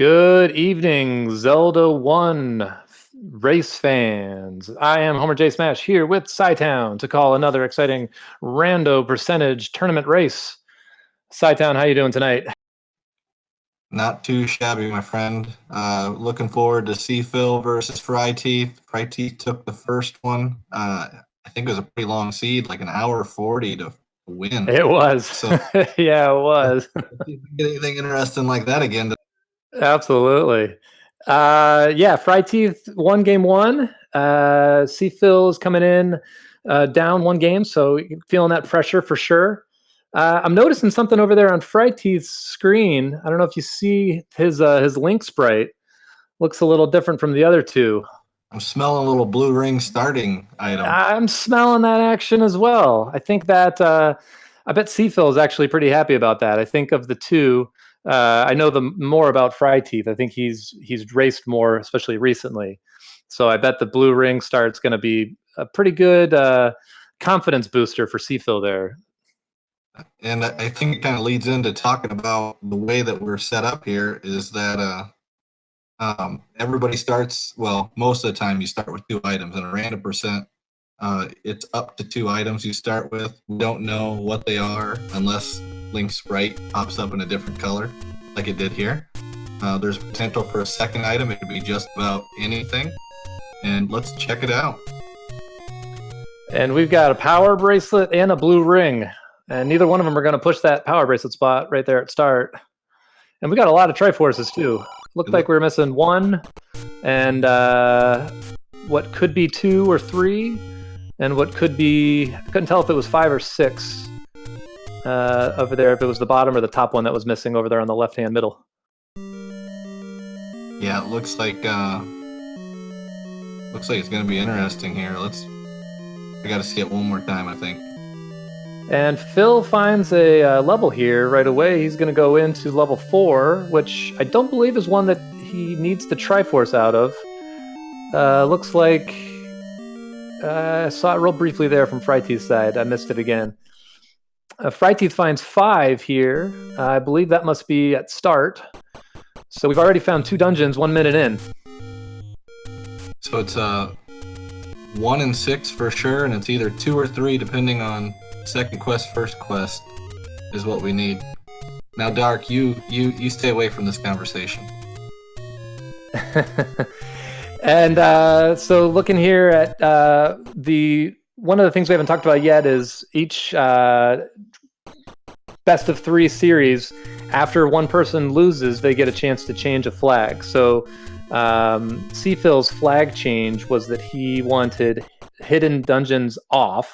Good evening, Zelda 1 race fans. I am Homer J. Smash here with SciTown to call another exciting rando percentage tournament race. SciTown, how you doing tonight? Not too shabby, my friend. Looking forward to SeaPhil versus Fryteeth. Fryteeth took the first one. I think it was a pretty long seed, like an hour 40 to win. It was. So Yeah, it was. if you get anything interesting like that again. Absolutely. Yeah, Fryteeth won game one. SeaPhil is coming in down one game, so feeling that pressure for sure. I'm noticing something over there on Fryteeth's screen. I don't know if you see his link sprite. Looks a little different from the other two. I'm smelling a little blue ring starting item. I'm smelling that action as well. I think that I bet SeaPhil is actually pretty happy about that. I think of the two, I know the more about Fryteeth. I think he's raced more, especially recently. So I bet the blue ring start's going to be a pretty good confidence booster for SeaPhil there. And I think it kind of leads into talking about the way that we're set up here is that everybody starts, well, most of the time you start with 2 items, and a random percent, it's up to 2 items you start with. We don't know what they are unless Link's sprite pops up in a different color, like it did here. There's potential for a second item. It could be just about anything. And let's check it out. And we've got a power bracelet and a blue ring. And neither one of them are going to push that power bracelet spot right there at start. And we got a lot of Triforces too. Looked like we were missing 1 and what could be 2 or 3 and what could be, I couldn't tell if it was 5 or 6 over there, if it was the bottom or the top one that was missing over there on the left-hand middle. Yeah, it looks like it's going to be interesting here. I got to see it one more time, I think. And Phil finds a level here right away. He's going to go into level 4, which I don't believe is one that he needs the Triforce out of. Looks like I saw it real briefly there from Fryteeth's side. I missed it again. Fryteeth finds 5 here. I believe that must be at start. So we've already found 2 dungeons 1 minute in. So it's 1 and 6 for sure, and it's either 2 or 3 depending on second quest, first quest is what we need. Now, Dark, you stay away from this conversation. And so looking here at one of the things we haven't talked about yet is each best of 3 series. After one person loses, they get a chance to change a flag. So SeaPhil's flag change was that he wanted hidden dungeons off.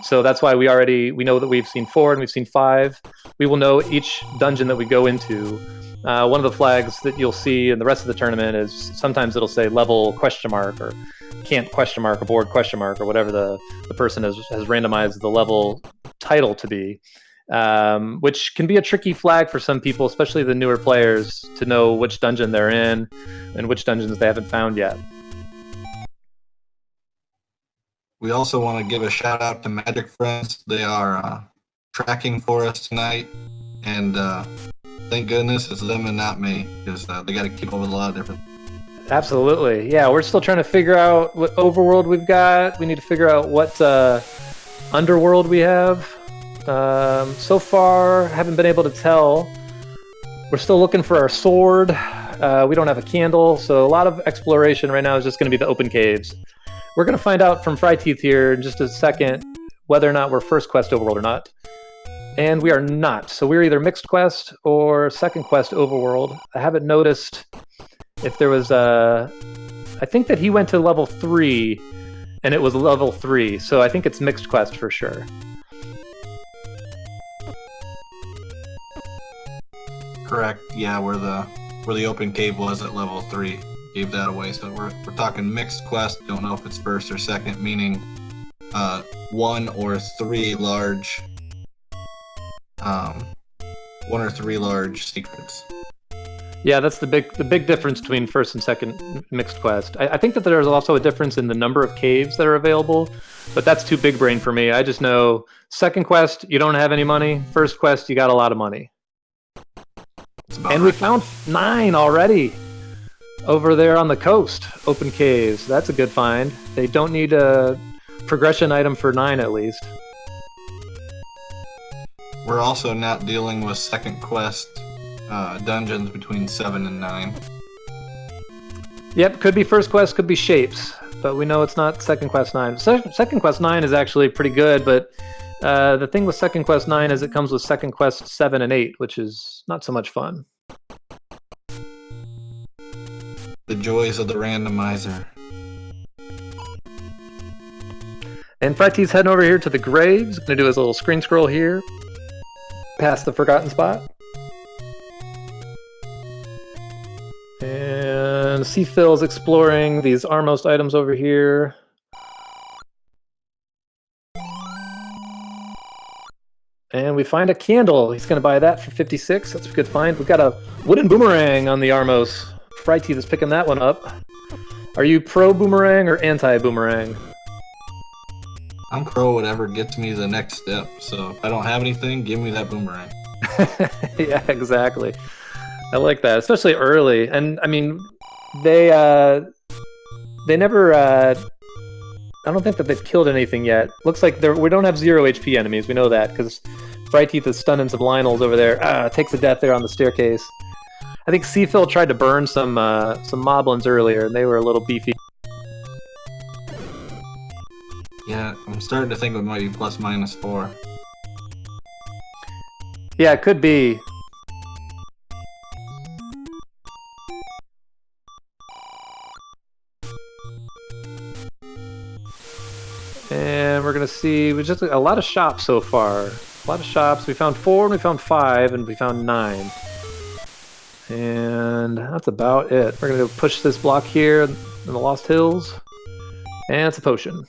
So that's why we know that we've seen 4 and we've seen 5. We will know each dungeon that we go into. One of the flags that you'll see in the rest of the tournament is sometimes it'll say level ? Or can't ? Aboard ? Or whatever the person has randomized the level title to be, which can be a tricky flag for some people, especially the newer players, to know which dungeon they're in and which dungeons they haven't found yet. We also want to give a shout out to Magic Friends. They are tracking for us tonight, and thank goodness it's them and not me, because they got to keep up with a lot of different. Absolutely, yeah. We're still trying to figure out what overworld we've got. We need to figure out what underworld we have. So far, haven't been able to tell. We're still looking for our sword. We don't have a candle, so a lot of exploration right now is just going to be the open caves. We're going to find out from Fryteeth here in just a second whether or not we're first quest overworld or not. And we are not. So we're either mixed quest or second quest overworld. I haven't noticed if there was I think that he went to level 3 and it was level 3. So I think it's mixed quest for sure. Correct. Yeah, where the open cave was at level 3. Gave that away, so we're talking mixed quest. Don't know if it's first or second, meaning 1 or 3 large secrets. Yeah, that's the big difference between first and second mixed quest. I think that there's also a difference in the number of caves that are available, but that's too big brain for me. I just know second quest you don't have any money, first quest you got a lot of money. And we found 9 already over there on the coast. Open caves. That's a good find. They don't need a progression item for 9 at least. We're also not dealing with second quest dungeons between 7 and 9. Yep, could be first quest, could be shapes, but we know it's not second quest 9. Second quest 9 is actually pretty good, but the thing with second quest 9 is it comes with second quest 7 and 8, which is not so much fun. The joys of the randomizer. And Fryteeth's heading over here to the graves. Gonna do his little screen scroll here, past the forgotten spot. And SeaPhil's exploring these Armmost items over here. And we find a candle. He's going to buy that for 56. That's a good find. We've got a wooden boomerang on the Armos. Fryteeth is picking that one up. Are you pro boomerang or anti boomerang? I'm pro whatever gets me the next step. So if I don't have anything, give me that boomerang. Yeah, exactly. I like that, especially early. And I mean, they never. I don't think that they've killed anything yet. Looks like we don't have 0 HP enemies. We know that because Fryteeth is stunning some Lionels over there. Takes a death there on the staircase. I think SeaPhil tried to burn some moblins earlier, and they were a little beefy. Yeah, I'm starting to think it might be ±4. Yeah, it could be. And we're going to see, we just a lot of shops so far. A lot of shops. We found 4, and we found 5, and we found 9. And that's about it. We're going to go push this block here in the Lost Hills. And it's a potion.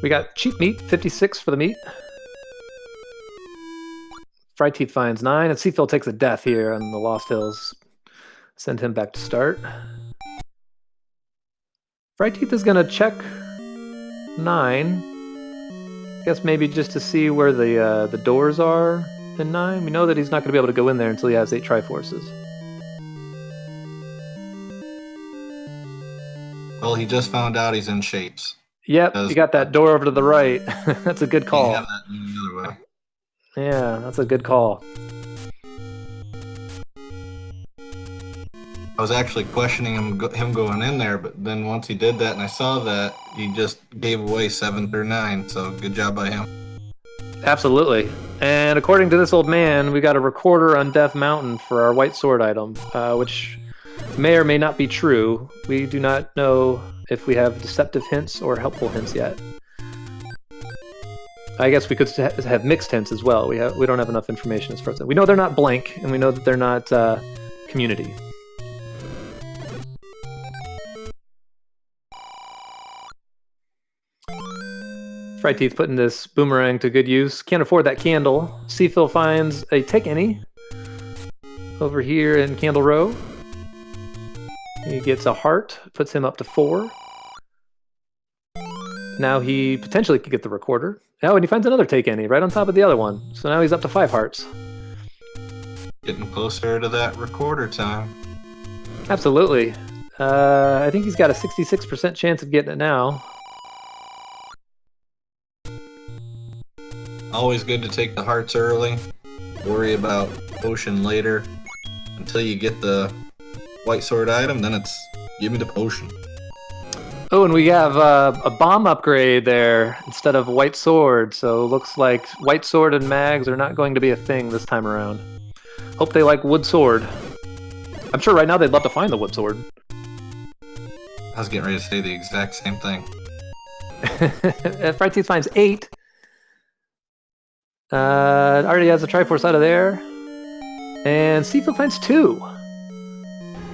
We got cheap meat, 56 for the meat. Fryteeth finds 9, and SeaPhil takes a death here on the Lost Hills. Send him back to start. Fryteeth is going to check 9. I guess maybe just to see where the doors are in 9. We know that he's not going to be able to go in there until he has 8 Triforces. Well, he just found out he's in shapes. Yep, you got that door over to the right. That's a good call. You have that the other way. Yeah, that's a good call. I was actually questioning him going in there, but then once he did that and I saw that, he just gave away 7 through 9, so good job by him. Absolutely. And according to this old man, we got a recorder on Death Mountain for our white sword item, which may or may not be true. We do not know if we have deceptive hints or helpful hints yet. I guess we could have mixed hints as well. We don't have enough information as far as that. We know they're not blank, and we know that they're not community. Fryteeth putting this boomerang to good use. Can't afford that candle. SeaPhil finds a take any over here in Candle Row. He gets a heart, puts him up to 4. Now he potentially could get the recorder. Oh, and he finds another take any right on top of the other one. So now he's up to 5 hearts. Getting closer to that recorder time. Absolutely. I think he's got a 66% chance of getting it now. Always good to take the hearts early. Worry about potion later. Until you get the white sword item, then it's give me the potion. Oh, and we have a bomb upgrade there instead of white sword. So looks like white sword and mags are not going to be a thing this time around. Hope they like wood sword. I'm sure right now they'd love to find the wood sword. I was getting ready to say the exact same thing. Fryteeth finds 8. Already has a Triforce out of there. And SeaPhil finds 2.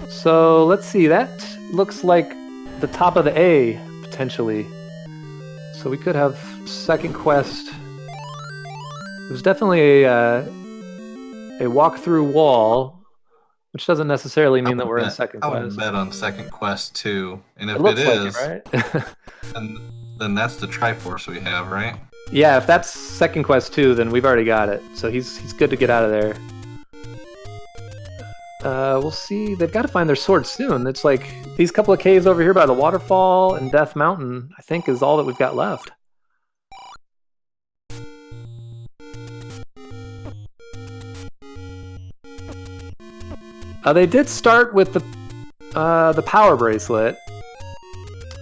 So let's see, that looks like the top of the A, potentially. So we could have second quest. There's definitely a walk-through wall, which doesn't necessarily mean that we're in second quest. I would bet on second quest too. And if it looks it is, like it, right? then that's the Triforce we have, right? Yeah, if that's second quest 2, then we've already got it. So he's good to get out of there. We'll see. They've got to find their sword soon. It's like these couple of caves over here by the waterfall and Death Mountain, I think, is all that we've got left. They did start with the power bracelet,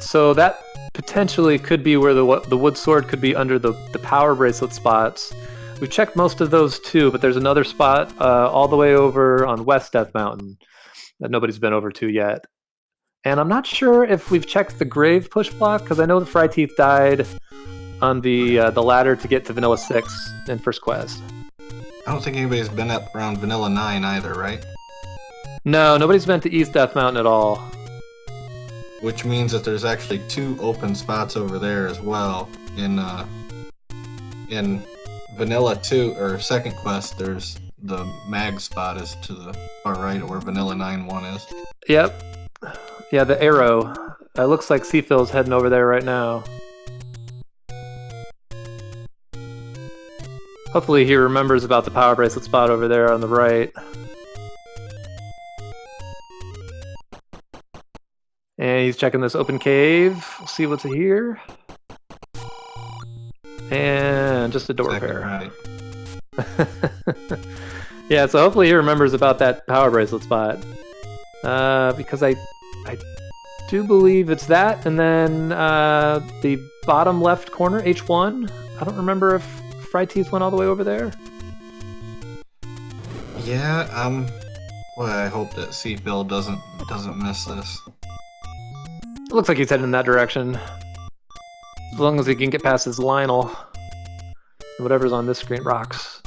so that potentially could be where the wood sword could be under the power bracelet spots. We've checked most of those too, but there's another spot all the way over on West Death Mountain that nobody's been over to yet. And I'm not sure if we've checked the grave push block, because I know the Fryteeth died on the ladder to get to Vanilla 6 in first quest. I don't think anybody's been up around Vanilla 9 either, right? No, nobody's been to East Death Mountain at all. Which means that there's actually 2 open spots over there as well. In Vanilla 2, or second quest, there's the mag spot is to the far right, where Vanilla 9-1 is. Yep. Yeah, the arrow. It looks like SeaPhil's heading over there right now. Hopefully he remembers about the power bracelet spot over there on the right. And he's checking this open cave. We'll see what's here. And just a door repair. Right. Yeah, so hopefully he remembers about that power bracelet spot. Because I do believe it's that. And then the bottom left corner, H1. I don't remember if Fryteeth went all the way over there. Yeah, boy, I hope that SeaPhil doesn't miss this. It looks like he's heading in that direction. As long as he can get past his Lionel. Whatever's on this screen rocks.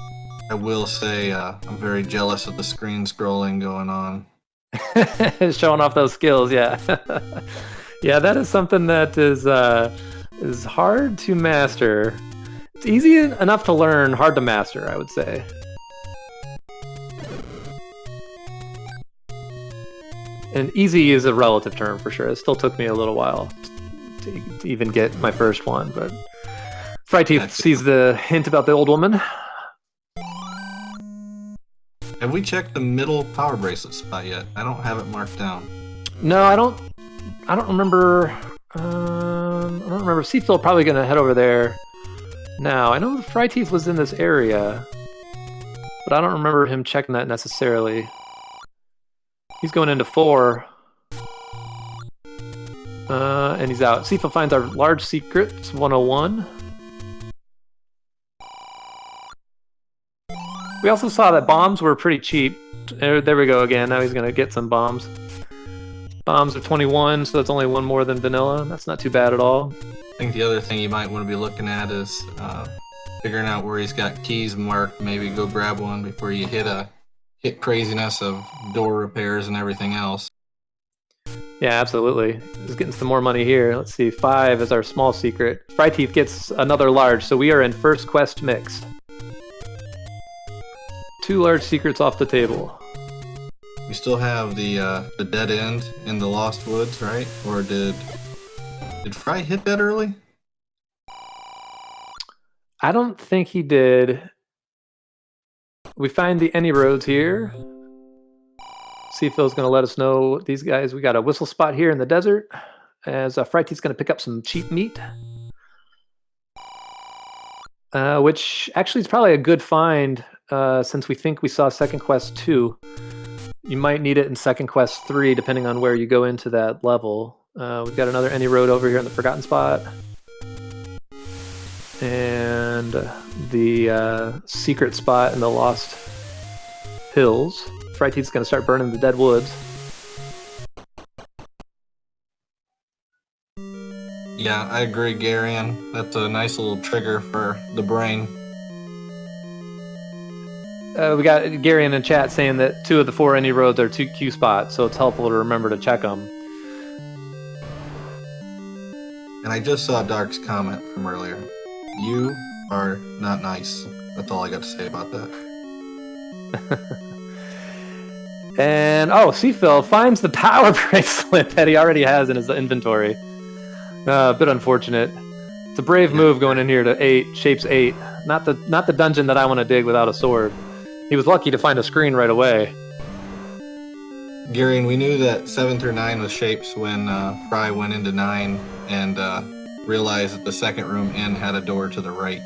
I will say I'm very jealous of the screen scrolling going on. Showing off those skills, yeah. Yeah, that is something that is hard to master. It's easy enough to learn, hard to master, I would say. And easy is a relative term for sure. It still took me a little while to even get my first one, but Fryteeth sees the hint about the old woman. Have we checked the middle power bracelet spot yet? I don't have it marked down. No, I don't remember. I don't remember. SeaPhil probably gonna head over there now. I know the Fryteeth was in this area, but I don't remember him checking that necessarily. He's going into 4. And he's out. SeaPhil finds our large secrets 101. We also saw that bombs were pretty cheap. There we go again. Now he's going to get some bombs. Bombs are 21, so that's only 1 more than vanilla. That's not too bad at all. I think the other thing you might want to be looking at is figuring out where he's got keys marked. Maybe go grab one before you hit craziness of door repairs and everything else. Yeah, absolutely. He's getting some more money here. Let's see, 5 is our small secret. Fryteeth gets another large, so we are in first quest mixed. 2 large secrets off the table. We still have the dead end in the Lost Woods, right? Or did Fry hit that early? I don't think he did. We find the any roads here. SeaPhil's going to let us know these guys. We got a whistle spot here in the desert, as Fryteeth's going to pick up some cheap meat. Which actually is probably a good find, since we think we saw second quest 2. You might need it in second quest 3, depending on where you go into that level. We've got another any road over here in the forgotten spot. And the secret spot in the Lost Hills. Fryteeth's going to start burning the dead woods. Yeah, I agree, Garion. That's a nice little trigger for the brain. We got Gary in the chat saying that 2 of the 4 any roads are 2 Q spots, so it's helpful to remember to check them. And I just saw Dark's comment from earlier. You are not nice. That's all I got to say about that. And SeaPhil finds the power bracelet that he already has in his inventory. A bit unfortunate. It's a brave move going in here to 8, shapes 8. Not the dungeon that I want to dig without a sword. He was lucky to find a screen right away. Gary, and we knew that 7 through 9 was shapes when Fry went into 9 and realized that the second room in had a door to the right.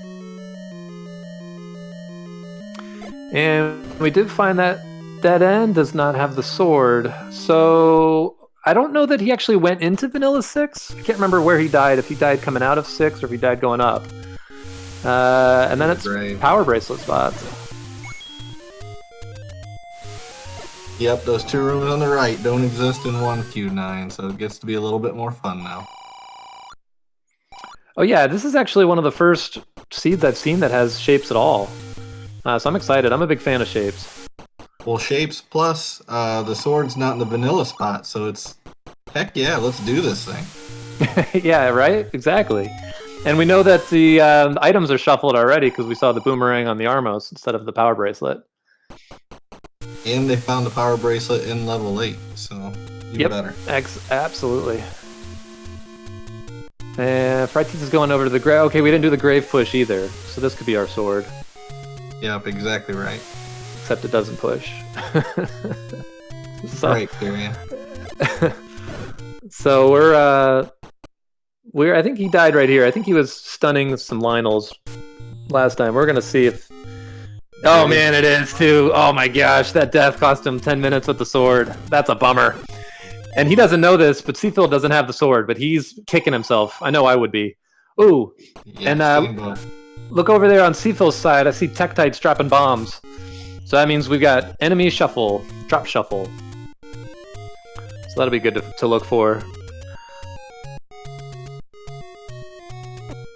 And we did find that dead end does not have the sword. So I don't know that he actually went into Vanilla 6. I can't remember where he died, if he died coming out of 6 or if he died going up. And then it's power bracelet spots. Yep, those 2 rooms on the right don't exist in 1Q9, so it gets to be a little bit more fun now. Oh yeah, this is actually one of the first seeds I've seen that has shapes at all. So I'm excited. I'm a big fan of shapes. Well, shapes plus the sword's not in the vanilla spot, so it's heck yeah, let's do this thing. Yeah, right? Exactly. And we know that the items are shuffled already because we saw the boomerang on the Armos instead of the power bracelet. And they found the power bracelet in level 8, so even better. Absolutely. And Fryteeth is going over to the grave. Okay, we didn't do the grave push either, so this could be our sword. Yep, exactly right. Except it doesn't push. Right, Tyrion. So we're I think he died right here. I think he was stunning some Lionels last time. We're gonna see if. Oh man, it is too. Oh my gosh, that death cost him 10 minutes with the sword. That's a bummer. And he doesn't know this, but SeaPhil doesn't have the sword, but he's kicking himself. I know I would be. Ooh, yeah, and look over there on SeaPhil's side. I see Tektites dropping bombs. So that means we've got enemy shuffle, drop shuffle. So that'll be good to look for.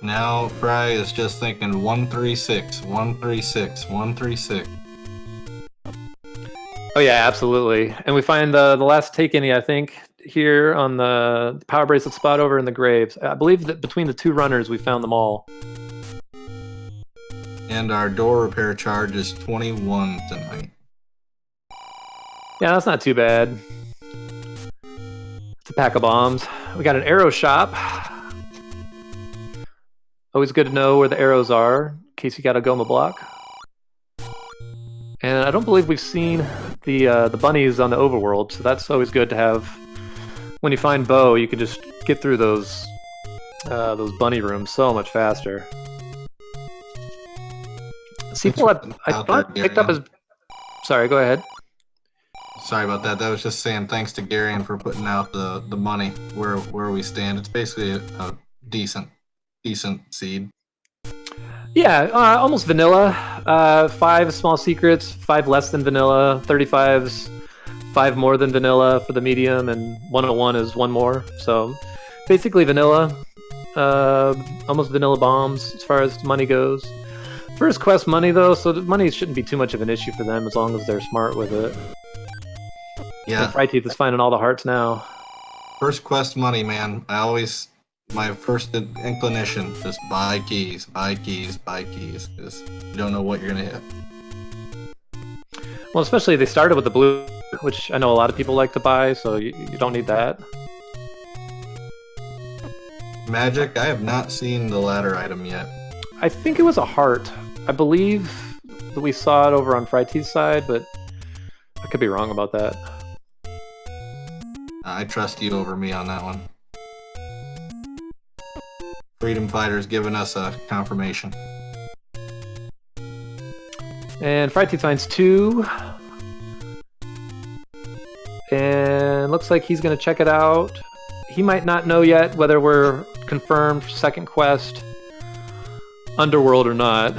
Now Fry is just thinking 136, 136, 136. Oh yeah, absolutely. And we find the last take-any, I think, here on the power bracelet spot over in the graves. I believe that between the 2 runners, we found them all. And our door repair charge is 21 tonight. Yeah, that's not too bad. It's a pack of bombs. We got an arrow shop. Always good to know where the arrows are, in case you gotta go on the block. And I don't believe we've seen the bunnies on the overworld, so that's always good to have. When you find Bo, you can just get through those bunny rooms so much faster. SeaPhil, I thought picked up his. Sorry, go ahead. Sorry about that. That was just saying thanks to Garion for putting out the money where we stand. It's basically a decent seed. Yeah, almost vanilla. 5 small secrets, 5 less than vanilla. 35's 5 more than vanilla for the medium, and 101 is 1 more. So basically vanilla. Almost vanilla bombs as far as money goes. First quest money though, so the money shouldn't be too much of an issue for them as long as they're smart with it. Yeah. Fryteeth is finding all the hearts now. First quest money, man. My first inclination, just buy keys, because you don't know what you're gonna hit. Well, especially they started with the blue, which I know a lot of people like to buy, so you don't need that. Magic, I have not seen the ladder item yet. I think it was a heart. I believe that we saw it over on Fryteeth's side, but I could be wrong about that. I trust you over me on that one. Freedom Fighter's giving us a confirmation. And Fryteeth finds 2. And looks like he's going to check it out. He might not know yet whether we're confirmed second quest, Underworld or not.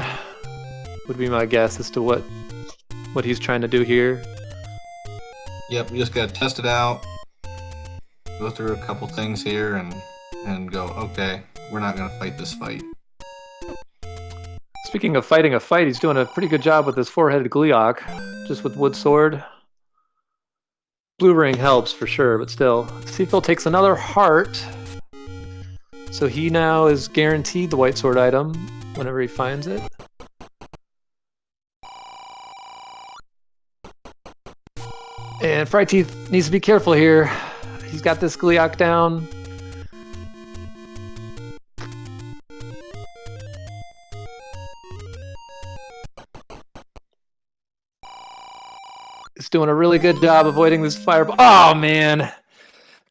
Would be my guess as to what he's trying to do here. Yep, we just got to test it out. Go through a couple things here and go, okay, we're not going to fight this fight. Speaking of fighting a fight, he's doing a pretty good job with his 4-headed Gleeok, just with wood sword. Blue ring helps for sure, but still. SeaPhil takes another heart, so he now is guaranteed the white sword item whenever he finds it. And Fryteeth needs to be careful here. He's got this Gleeok down. It's doing a really good job avoiding this fireball. Oh, man.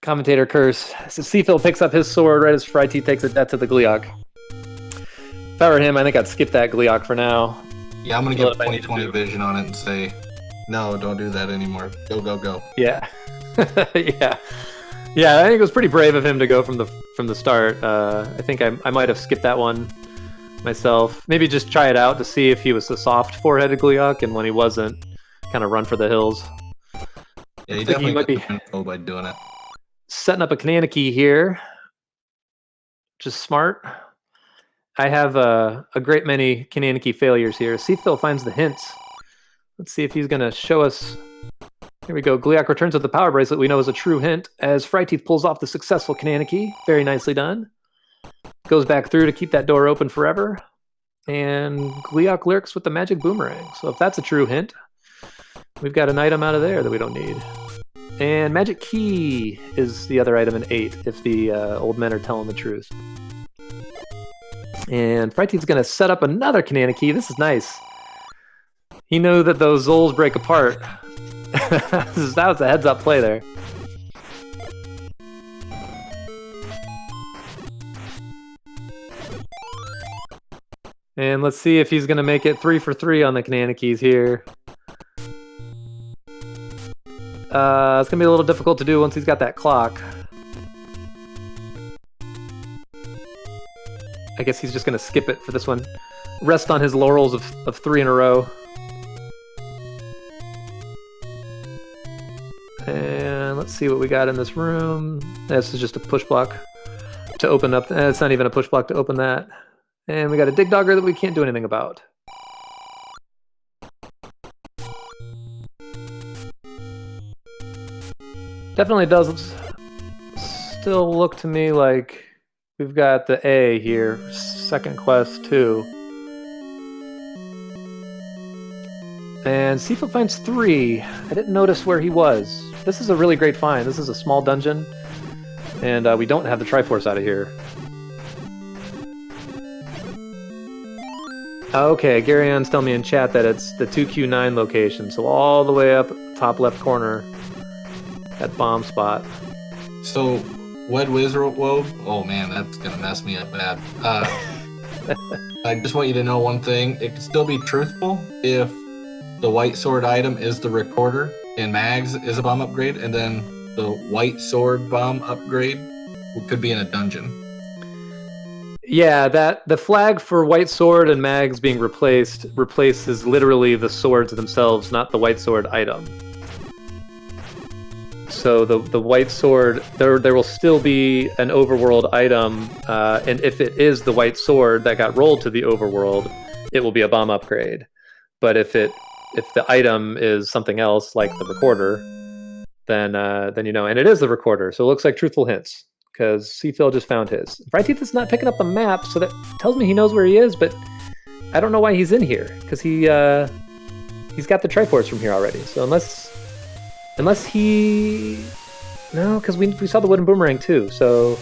Commentator curse. So SeaPhil picks up his sword right as Fryteeth takes a death to the Gleeok. If I were him, I think I'd skip that Gleeok for now. Yeah, I'm going to get 20/20 vision on it and say, no, don't do that anymore. Go, go, go. Yeah. Yeah. Yeah, I think it was pretty brave of him to go from the start. I think I might have skipped that one myself. Maybe just try it out to see if he was a soft four-headed Gleeok, and when he wasn't, kind of run for the hills. Yeah, he definitely might be by doing it. Setting up a Kananaki here. Just smart. I have a great many Kananaki failures here. SeaPhil finds the hints. Let's see if he's going to show us. Here we go. Gleeok returns with the power bracelet we know is a true hint as Fryteeth pulls off the successful Kananaki. Very nicely done. Goes back through to keep that door open forever. And Gleeok lurks with the magic boomerang. So if that's a true hint, we've got an item out of there that we don't need. And magic key is the other item in 8 if the old men are telling the truth. And Fryteeth's going to set up another Kananaki. This is nice. He knew that those Zols break apart. That was a heads-up play there. And let's see if he's going to make it 3 for 3 on the Kananakis here. It's going to be a little difficult to do once he's got that clock. I guess he's just going to skip it for this one. Rest on his laurels of 3 in a row. And let's see what we got in this room. This is just a push block to open up. It's not even a push block to open that. And we got a dig dogger that we can't do anything about. Definitely does still look to me like we've got the A here, second quest 2. And SeaPhil finds 3. I didn't notice where he was. This is a really great find. This is a small dungeon, and we don't have the Triforce out of here. Okay, Gary Ann's telling me in chat that it's the 2Q9 location, so all the way up top left corner. That bomb spot. So, Wed Wizard Woe? Oh man, that's gonna mess me up bad. I just want you to know one thing. It could still be truthful if the white sword item is the recorder and Mags is a bomb upgrade, and then the white sword bomb upgrade could be in a dungeon. Yeah, that the flag for white sword and Mags being replaces literally the swords themselves, not the white sword item. So the white sword, there will still be an overworld item, and if it is the white sword that got rolled to the overworld, it will be a bomb upgrade. But if the item is something else, like the recorder, then you know, and it is the recorder, so it looks like truthful hints, because SeaPhil just found his. Fryteeth is not picking up the map, so that tells me he knows where he is, but I don't know why he's in here, because he's got the Triforce from here already, so unless he... No, because we saw the wooden boomerang too, so...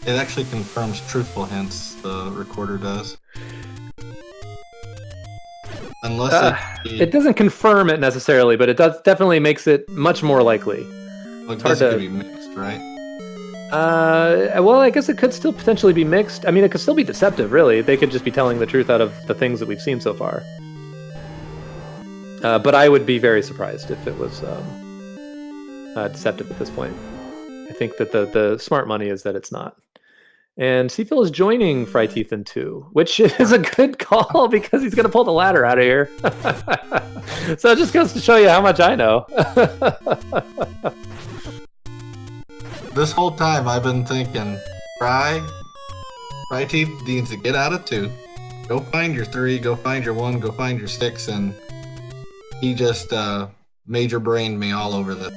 It actually confirms truthful hints, the recorder does. Unless it doesn't confirm it necessarily, but it definitely makes it much more likely. Well, it's hard to be mixed, right? Well, I guess it could still potentially be mixed. I mean, it could still be deceptive, really. They could just be telling the truth out of the things that we've seen so far. But I would be very surprised if it was deceptive at this point. I think that the smart money is that it's not. And SeaPhil is joining Fryteeth in 2, which is a good call because he's going to pull the ladder out of here. So it just goes to show you how much I know. This whole time I've been thinking, Fryteeth needs to get out of 2. Go find your 3, go find your 1, go find your 6, and he just major brained me all over this.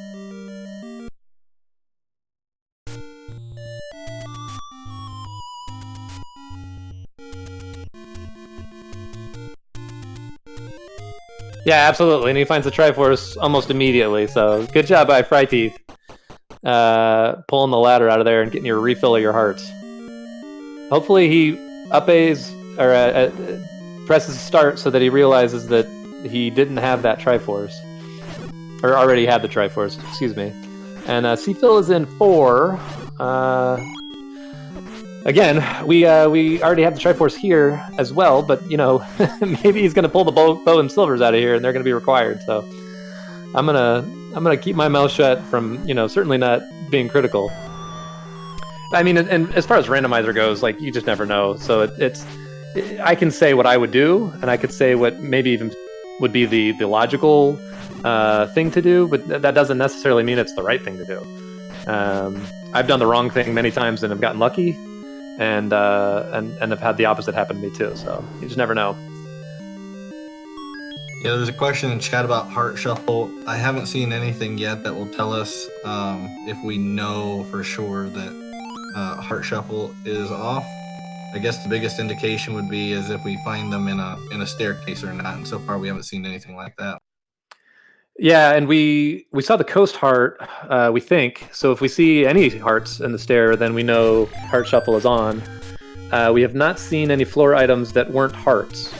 Yeah, absolutely. And he finds the Triforce almost immediately. So good job by Fryteeth. Pulling the ladder out of there and getting your refill of your hearts. Hopefully he presses start so that he realizes that he didn't have that Triforce. Or already had the Triforce, excuse me. And SeaPhil is in 4. Again, we already have the Triforce here as well, but you know, maybe he's gonna pull the bow and silvers out of here, and they're gonna be required. So I'm gonna keep my mouth shut from certainly not being critical. I mean, and as far as randomizer goes, like you just never know. So I can say what I would do, and I could say what maybe even would be the logical thing to do, but that doesn't necessarily mean it's the right thing to do. I've done the wrong thing many times and have gotten lucky. And have had the opposite happen to me too. So you just never know. Yeah, there's a question in chat about Heart Shuffle. I haven't seen anything yet that will tell us if we know for sure that Heart Shuffle is off. I guess the biggest indication would be is if we find them in a staircase or not. And so far, we haven't seen anything like that. Yeah, and we saw the Coast Heart, we think. So if we see any hearts in the stair, then we know Heart Shuffle is on. We have not seen any floor items that weren't hearts.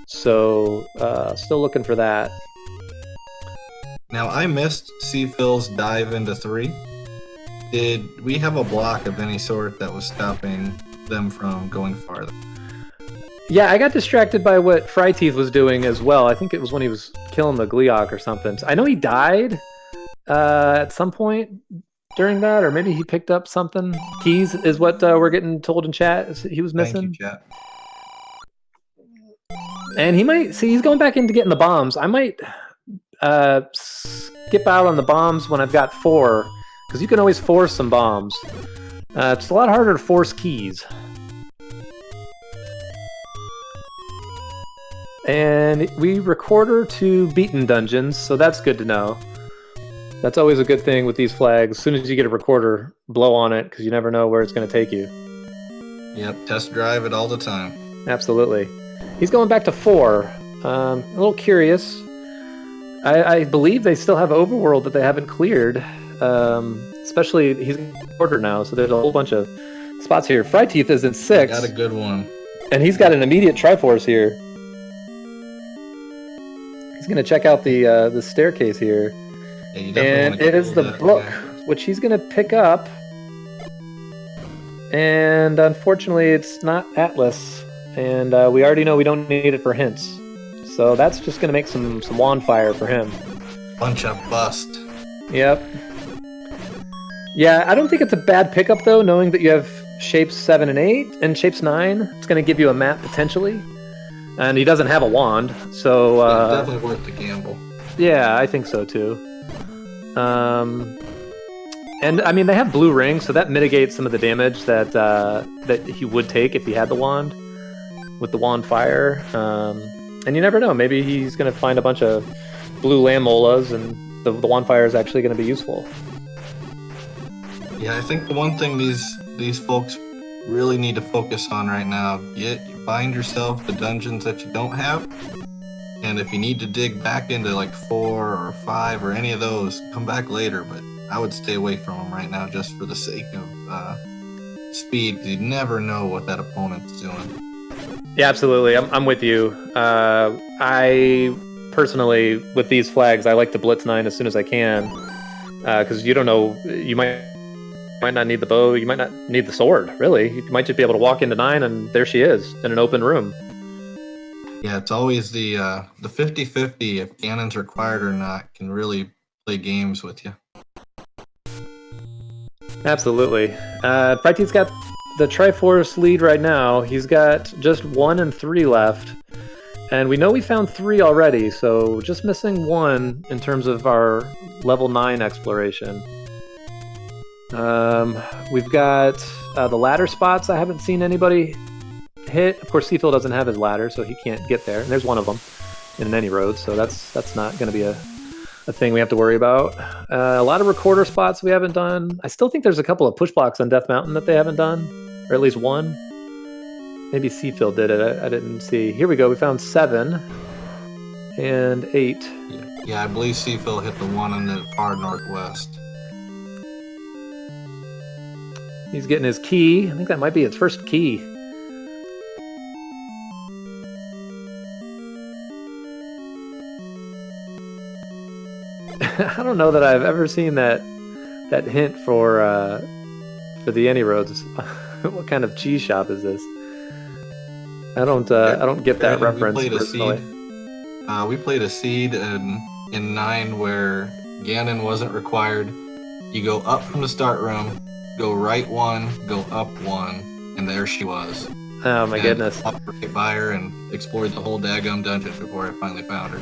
So still looking for that. Now, I missed SeaPhil's dive into 3. Did we have a block of any sort that was stopping them from going farther? Yeah, I got distracted by what Fryteeth was doing as well. I think it was when he was killing the Gleeok or something. I know he died at some point during that, or maybe he picked up something. Keys is what we're getting told in chat he was missing. Thank you, chat. And he might see he's going back into getting the bombs. I might skip out on the bombs when I've got 4, because you can always force some bombs. It's a lot harder to force keys. And we recorder to beaten dungeons, so that's good to know. That's always a good thing with these flags. As soon as you get a recorder, blow on it, because you never know where it's going to take you. Yep, test drive it all the time. Absolutely. He's going back to 4. A little curious. I believe they still have Overworld that they haven't cleared. Especially, he's in order now, so there's a whole bunch of spots here. Fryteeth is in 6. Got a good one. And he's got an immediate Triforce here. He's going to check out the staircase here. Yeah, and it is the book, which he's going to pick up. And unfortunately, it's not Atlas. And we already know we don't need it for hints. So that's just going to make some wand fire for him. Bunch of bust. Yep. Yeah, I don't think it's a bad pickup, though, knowing that you have shapes 7 and 8 and shapes 9. It's going to give you a map, potentially. And he doesn't have a wand, so... yeah, definitely worth the gamble. Yeah, I think so, too. And, I mean, they have blue rings, so that mitigates some of the damage that that he would take if he had the wand, with the wand fire. And you never know, maybe he's going to find a bunch of blue Lamolas, and the wand fire is actually going to be useful. Yeah, I think the one thing these folks really need to focus on right now, find yourself the dungeons that you don't have, and if you need to dig back into like 4 or 5 or any of those, come back later, but I would stay away from them right now just for the sake of speed. You never know what that opponent's doing. Yeah, absolutely. I'm with you. I personally, with these flags, I like to blitz 9 as soon as I can, because you don't know, you might not need the bow, you might not need the sword, really. You might just be able to walk into 9 and there she is, in an open room. Yeah, it's always the 50-50, if cannon's required or not, can really play games with you. Absolutely. Fryteeth's got the Triforce lead right now. He's got just 1 and 3 left. And we know we found 3 already, so just missing 1 in terms of our level 9 exploration. We've got the ladder spots I haven't seen anybody hit. Of course, SeaPhil doesn't have his ladder, so he can't get there. And there's one of them in any road, so that's not going to be a thing we have to worry about. A lot of recorder spots we haven't done. I still think there's a couple of push blocks on Death Mountain that they haven't done, or at least 1. Maybe SeaPhil did it. I didn't see. Here we go. We found 7 and 8. Yeah, I believe SeaPhil hit the one in the far northwest. He's getting his key. I think that might be his first key. I don't know that I've ever seen that hint for the Any Roads. What kind of cheese shop is this? I don't get that reference personally. We played a seed in 9 where Ganon wasn't required. You go up from the start room, go right 1, go up 1, and there she was. Oh my goodness! I walked right by her and explored the whole daggum dungeon before I finally found her.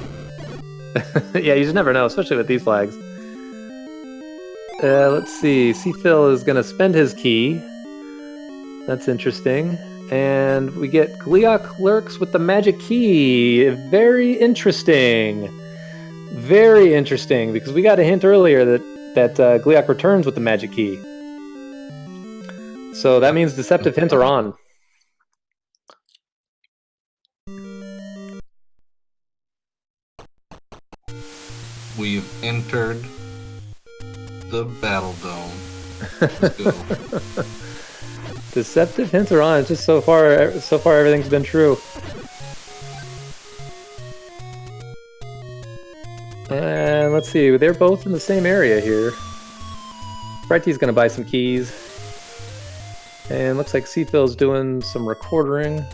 Yeah, you just never know, especially with these flags. Let's see. SeaPhil is going to spend his key. That's interesting. And we get Gleeok lurks with the magic key. Very interesting. Very interesting, because we got a hint earlier that Gleeok returns with the magic key. So that means deceptive hints are on. We've entered the Battle Dome. Let's go. Deceptive hints are on. It's just so far everything's been true. And let's see, they're both in the same area here. Fryteeth's gonna buy some keys. And looks like SeaPhil's doing some recording.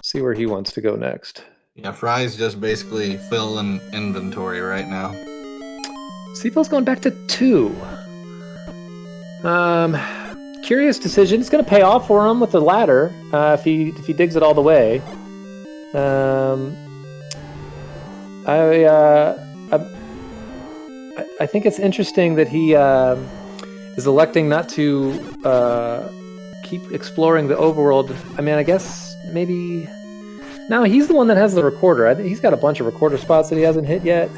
See where he wants to go next. Yeah, Fry's just basically filling inventory right now. SeaPhil's going back to 2. Curious decision. It's going to pay off for him with the ladder if he digs it all the way. I think it's interesting that he is electing not to keep exploring the overworld. I mean, I guess maybe. No, he's the one that has the recorder. I think he's got a bunch of recorder spots that he hasn't hit yet.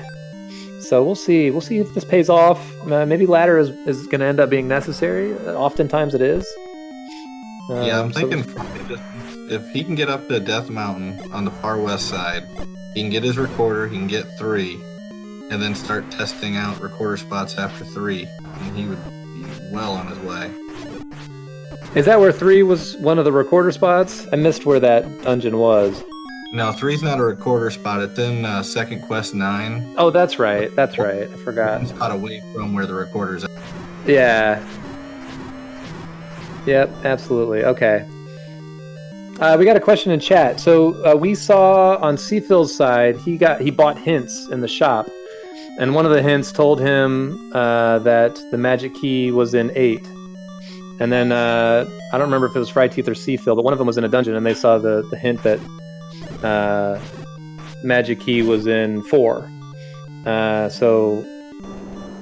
So we'll see. We'll see if this pays off. Maybe ladder is going to end up being necessary. Oftentimes it is. Yeah, I'm thinking if he can get up to Death Mountain on the far west side, he can get his recorder, he can get 3, and then start testing out recorder spots after 3, and he would be well on his way. Is that where 3 was one of the recorder spots? I missed where that dungeon was. No, 3's not a recorder spot. It's in Second Quest 9. Oh, that's right. That's right. I forgot. One spot away from where the recorder's at. Yeah. Yep, absolutely. Okay. We got a question in chat. So we saw on SeaPhil's side, he bought hints in the shop, and one of the hints told him that the magic key was in 8. And then I don't remember if it was Fryteeth or SeaPhil, but one of them was in a dungeon, and they saw the hint that magic key was in 4. So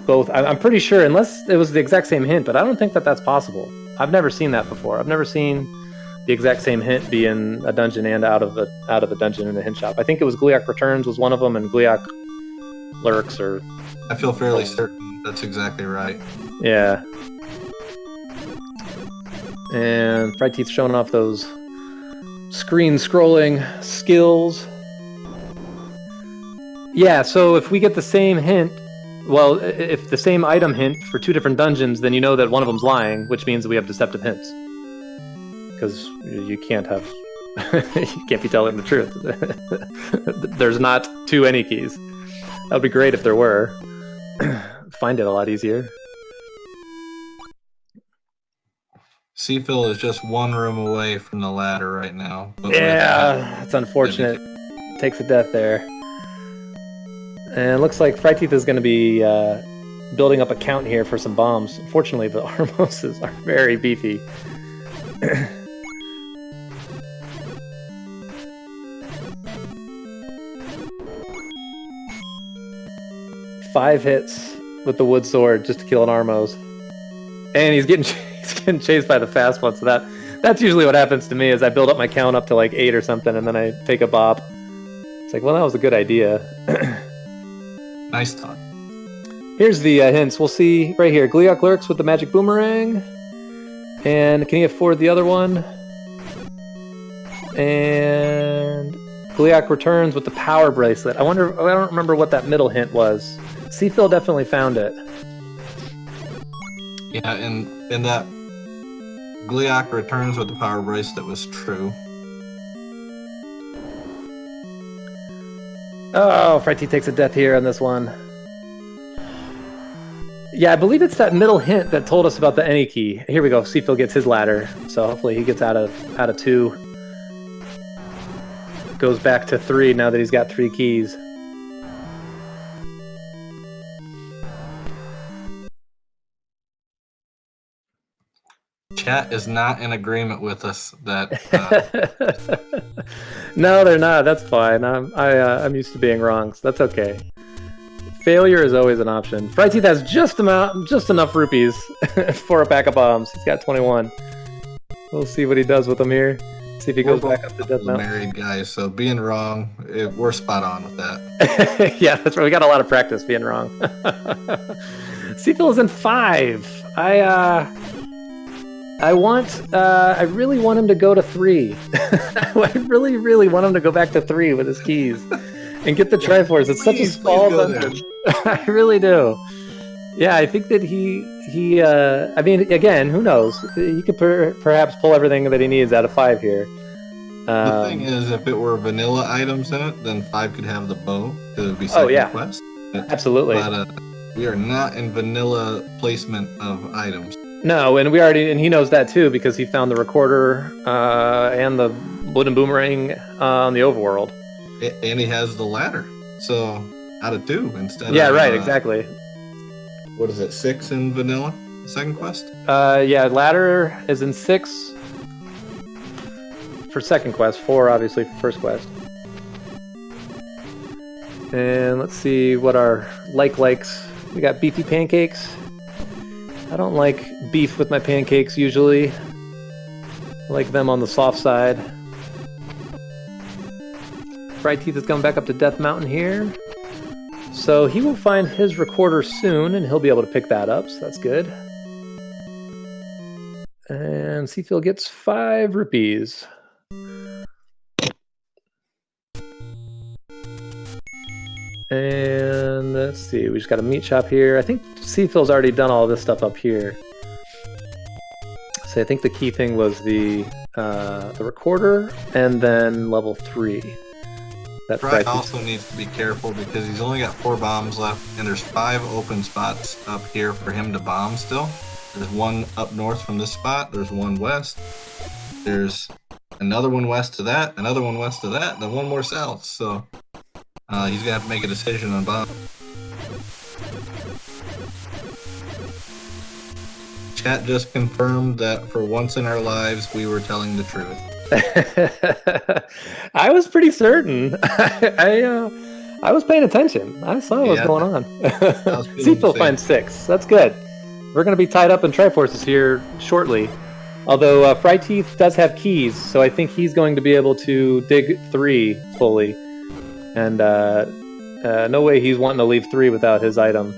both, I'm pretty sure, unless it was the exact same hint, but I don't think that that's possible. I've never seen that before. I've never seen the exact same hint be in a dungeon and out of a dungeon in a hint shop. I think it was Gleeok Returns was one of them, and Gleeok Lurks, or I feel fairly certain that's exactly right. Yeah. And Fryteeth's showing off those screen scrolling skills. Yeah, so if we get the same hint, well, if the same item hint for 2 different dungeons, then you know that one of them's lying, which means that we have deceptive hints. Because you can't have, you can't be telling the truth. There's not 2 any keys. That would be great if there were. Find it a lot easier. SeaPhil is just 1 room away from the ladder right now. Yeah, it's unfortunate. Takes a death there. And it looks like Fryteeth is going to be building up a count here for some bombs. Unfortunately, the Armoses are very beefy. 5 hits with the wood sword just to kill an Armos. And he's getting chased by the fast one, so that's usually what happens to me, is I build up my count up to like 8 or something, and then I take a bop. It's like, well, that was a good idea. Nice thought. Here's the hints. We'll see right here. Gleeok Lurks with the magic boomerang. And can he afford the other one? And Gleeok Returns with the power bracelet. I don't remember what that middle hint was. SeaPhil definitely found it. Yeah, and that Gleeok Returns with the power bracelet was true. Oh, Fryteeth takes a death here on this one. Yeah, I believe it's that middle hint that told us about the any key. Here we go. SeaPhil gets his ladder, so hopefully he gets out of 2. Goes back to 3 now that he's got 3 keys. Chat is not in agreement with us that. No, they're not. That's fine. I'm used to being wrong, so that's okay. Failure is always an option. Fryteeth has just enough rupees for a pack of bombs. He's got 21. We'll see what he does with them here. See if he goes back up to Death Mountain. Married guys, so being wrong, we're spot on with that. Yeah, that's right. We got a lot of practice being wrong. SeaPhil is in 5. I really want him to go to 3. I really, really want him to go back to 3 with his keys and get the Triforce. It's such a small dungeon. I really do. Yeah, I think that he I mean, again, who knows? He could perhaps pull everything that he needs out of 5 here. The thing is, if it were vanilla items in it, then 5 could have the bow, because it would be second quest. Absolutely. But we are not in vanilla placement of items. No, and he knows that too, because he found the recorder and the wooden boomerang on the overworld. And he has the ladder, so out of 2 instead. Yeah, of, right, exactly. What is it? 6 in vanilla second quest. Yeah, ladder is in 6 for second quest. 4 obviously for first quest. And let's see what our likes. We got beefy pancakes. I don't like beef with my pancakes usually. I like them on the soft side. Fryteeth is coming back up to Death Mountain here. So he will find his recorder soon, and he'll be able to pick that up, so that's good. And SeaPhil gets 5 rupees. And let's see, we just got a meat shop here. I think SeaPhil's already done all this stuff up here. So I think the key thing was the recorder, and then level 3. Fry also needs to be careful because he's only got 4 bombs left, and there's 5 open spots up here for him to bomb still. There's 1 up north from this spot, there's 1 west, there's another 1 west to that, another 1 west to that, and then 1 more south, so he's gonna have to make a decision on bomb. Chat just confirmed that for once in our lives we were telling the truth. I was pretty certain. I was paying attention. I saw what was going on. SeaPhil finds 6. That's good. We're going to be tied up in Triforces here shortly. Although Fryteeth does have keys, so I think he's going to be able to dig 3 fully. And no way he's wanting to leave 3 without his item.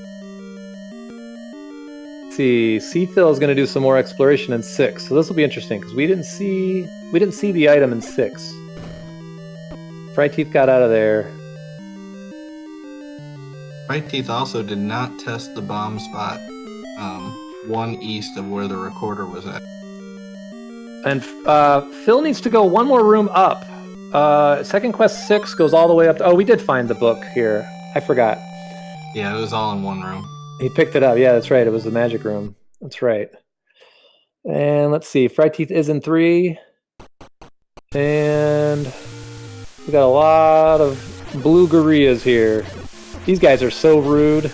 Let's see, SeaPhil is going to do some more exploration in 6, so this will be interesting because we didn't see the item in 6. Fryteeth got out of there. Fryteeth also did not test the bomb spot 1 east of where the recorder was at. And Phil needs to go 1 more room up. Second quest 6 goes all the way up to... Oh, we did find the book here. I forgot. Yeah, it was all in 1 room. He picked it up. Yeah, that's right. It was the magic room. That's right. And let's see. Fryteeth is in 3. And we got a lot of blue gorillas here. These guys are so rude.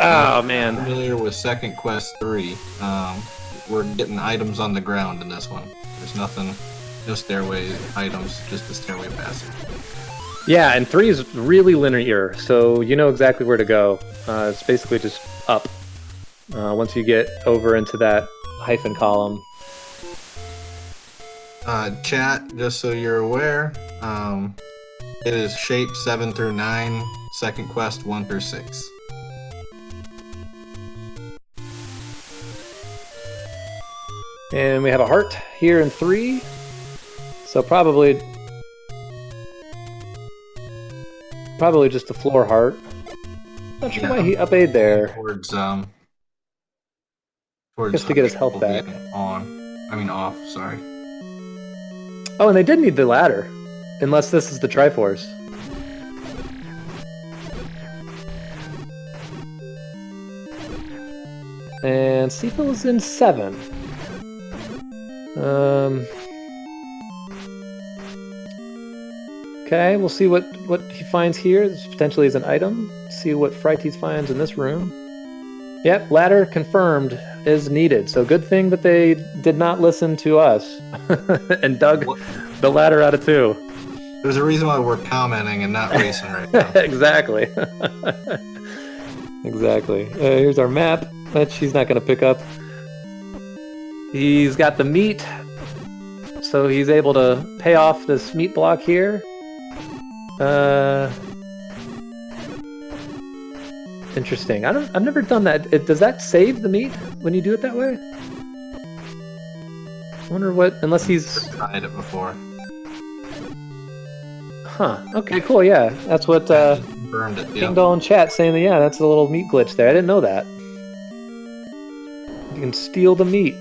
Oh, man. I'm familiar with second quest 3. We're getting items on the ground in this one. There's nothing, no stairway items, just the stairway passage. Yeah, and 3 is really linear, so you know exactly where to go. It's basically just up. Once you get over into that hyphen column. Chat, just so you're aware, it is shape 7 through 9, second quest 1 through 6. And we have a heart here in 3, so probably just a floor heart. Not sure why he up-aid there. Towards just to get his health back. Off, sorry. Oh, and they did need the ladder. Unless this is the Triforce. And SeaPhil is in 7. Okay, we'll see what he finds here. This potentially is an item. See what Fryteeth finds in this room. Yep, ladder confirmed is needed. So good thing that they did not listen to us and dug the ladder out of 2. There's a reason why we're commenting and not racing right now. Exactly. Exactly. Here's our map that she's not going to pick up. He's got the meat, so he's able to pay off this meat block here. Interesting. I've never done that. Does that save the meat when you do it that way? I wonder what. Unless he's tried it before. Huh. Okay. Cool. Yeah. That's what. Burned it. King Doll in chat saying that. Yeah, that's a little meat glitch there. I didn't know that. You can steal the meat.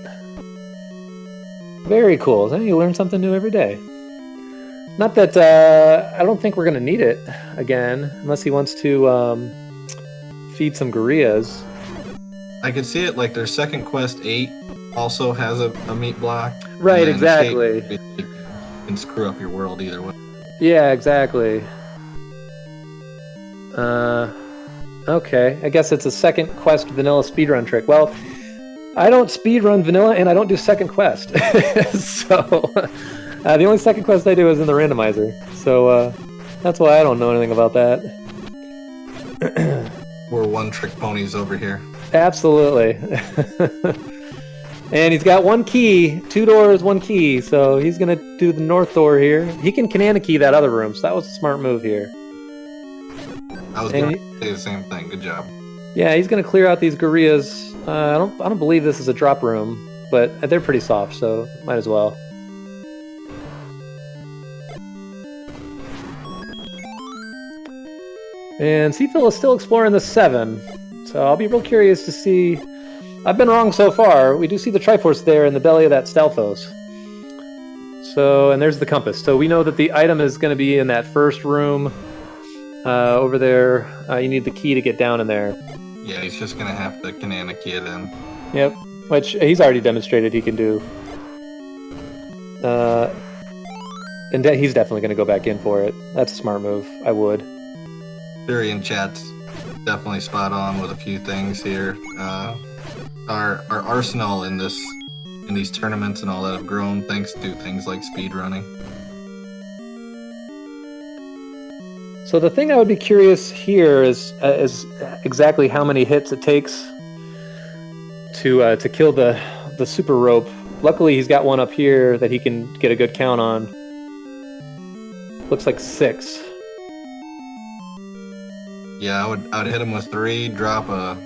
Very cool. You learn something new every day. Not that I don't think we're gonna need it again, unless he wants to feed some gorillas. I could see it like their second quest 8 also has a meat block. Right, exactly. It can screw up your world either way. Yeah, exactly. Okay, I guess it's a second quest vanilla speedrun trick. Well, I don't speedrun vanilla and I don't do second quest. So the only second quest I do is in the randomizer. So that's why I don't know anything about that. We're one-trick ponies over here. Absolutely. And he's got 1 key, 2 doors, 1 key, so he's gonna do the north door here. He can Kanana key that other room, so that was a smart move here. I was gonna say the same thing. Good job. Yeah, he's gonna clear out these gorillas. I don't believe this is a drop room, but they're pretty soft, so might as well. And SeaPhil is still exploring the 7, so I'll be real curious to see. I've been wrong so far. We do see the Triforce there in the belly of that Stalfos. So, and there's the compass. So we know that the item is going to be in that first room over there. You need the key to get down in there. Yeah, he's just going to have to Kanana key it in. Yep, which he's already demonstrated he can do. And he's definitely going to go back in for it. That's a smart move. I would. Theory in chat's definitely spot on with a few things here. Our arsenal in these tournaments and all that have grown thanks to things like speedrunning. So the thing I would be curious here is exactly how many hits it takes to kill the super rope. Luckily, he's got one up here that he can get a good count on. Looks like 6. Yeah, I would hit him with 3, drop a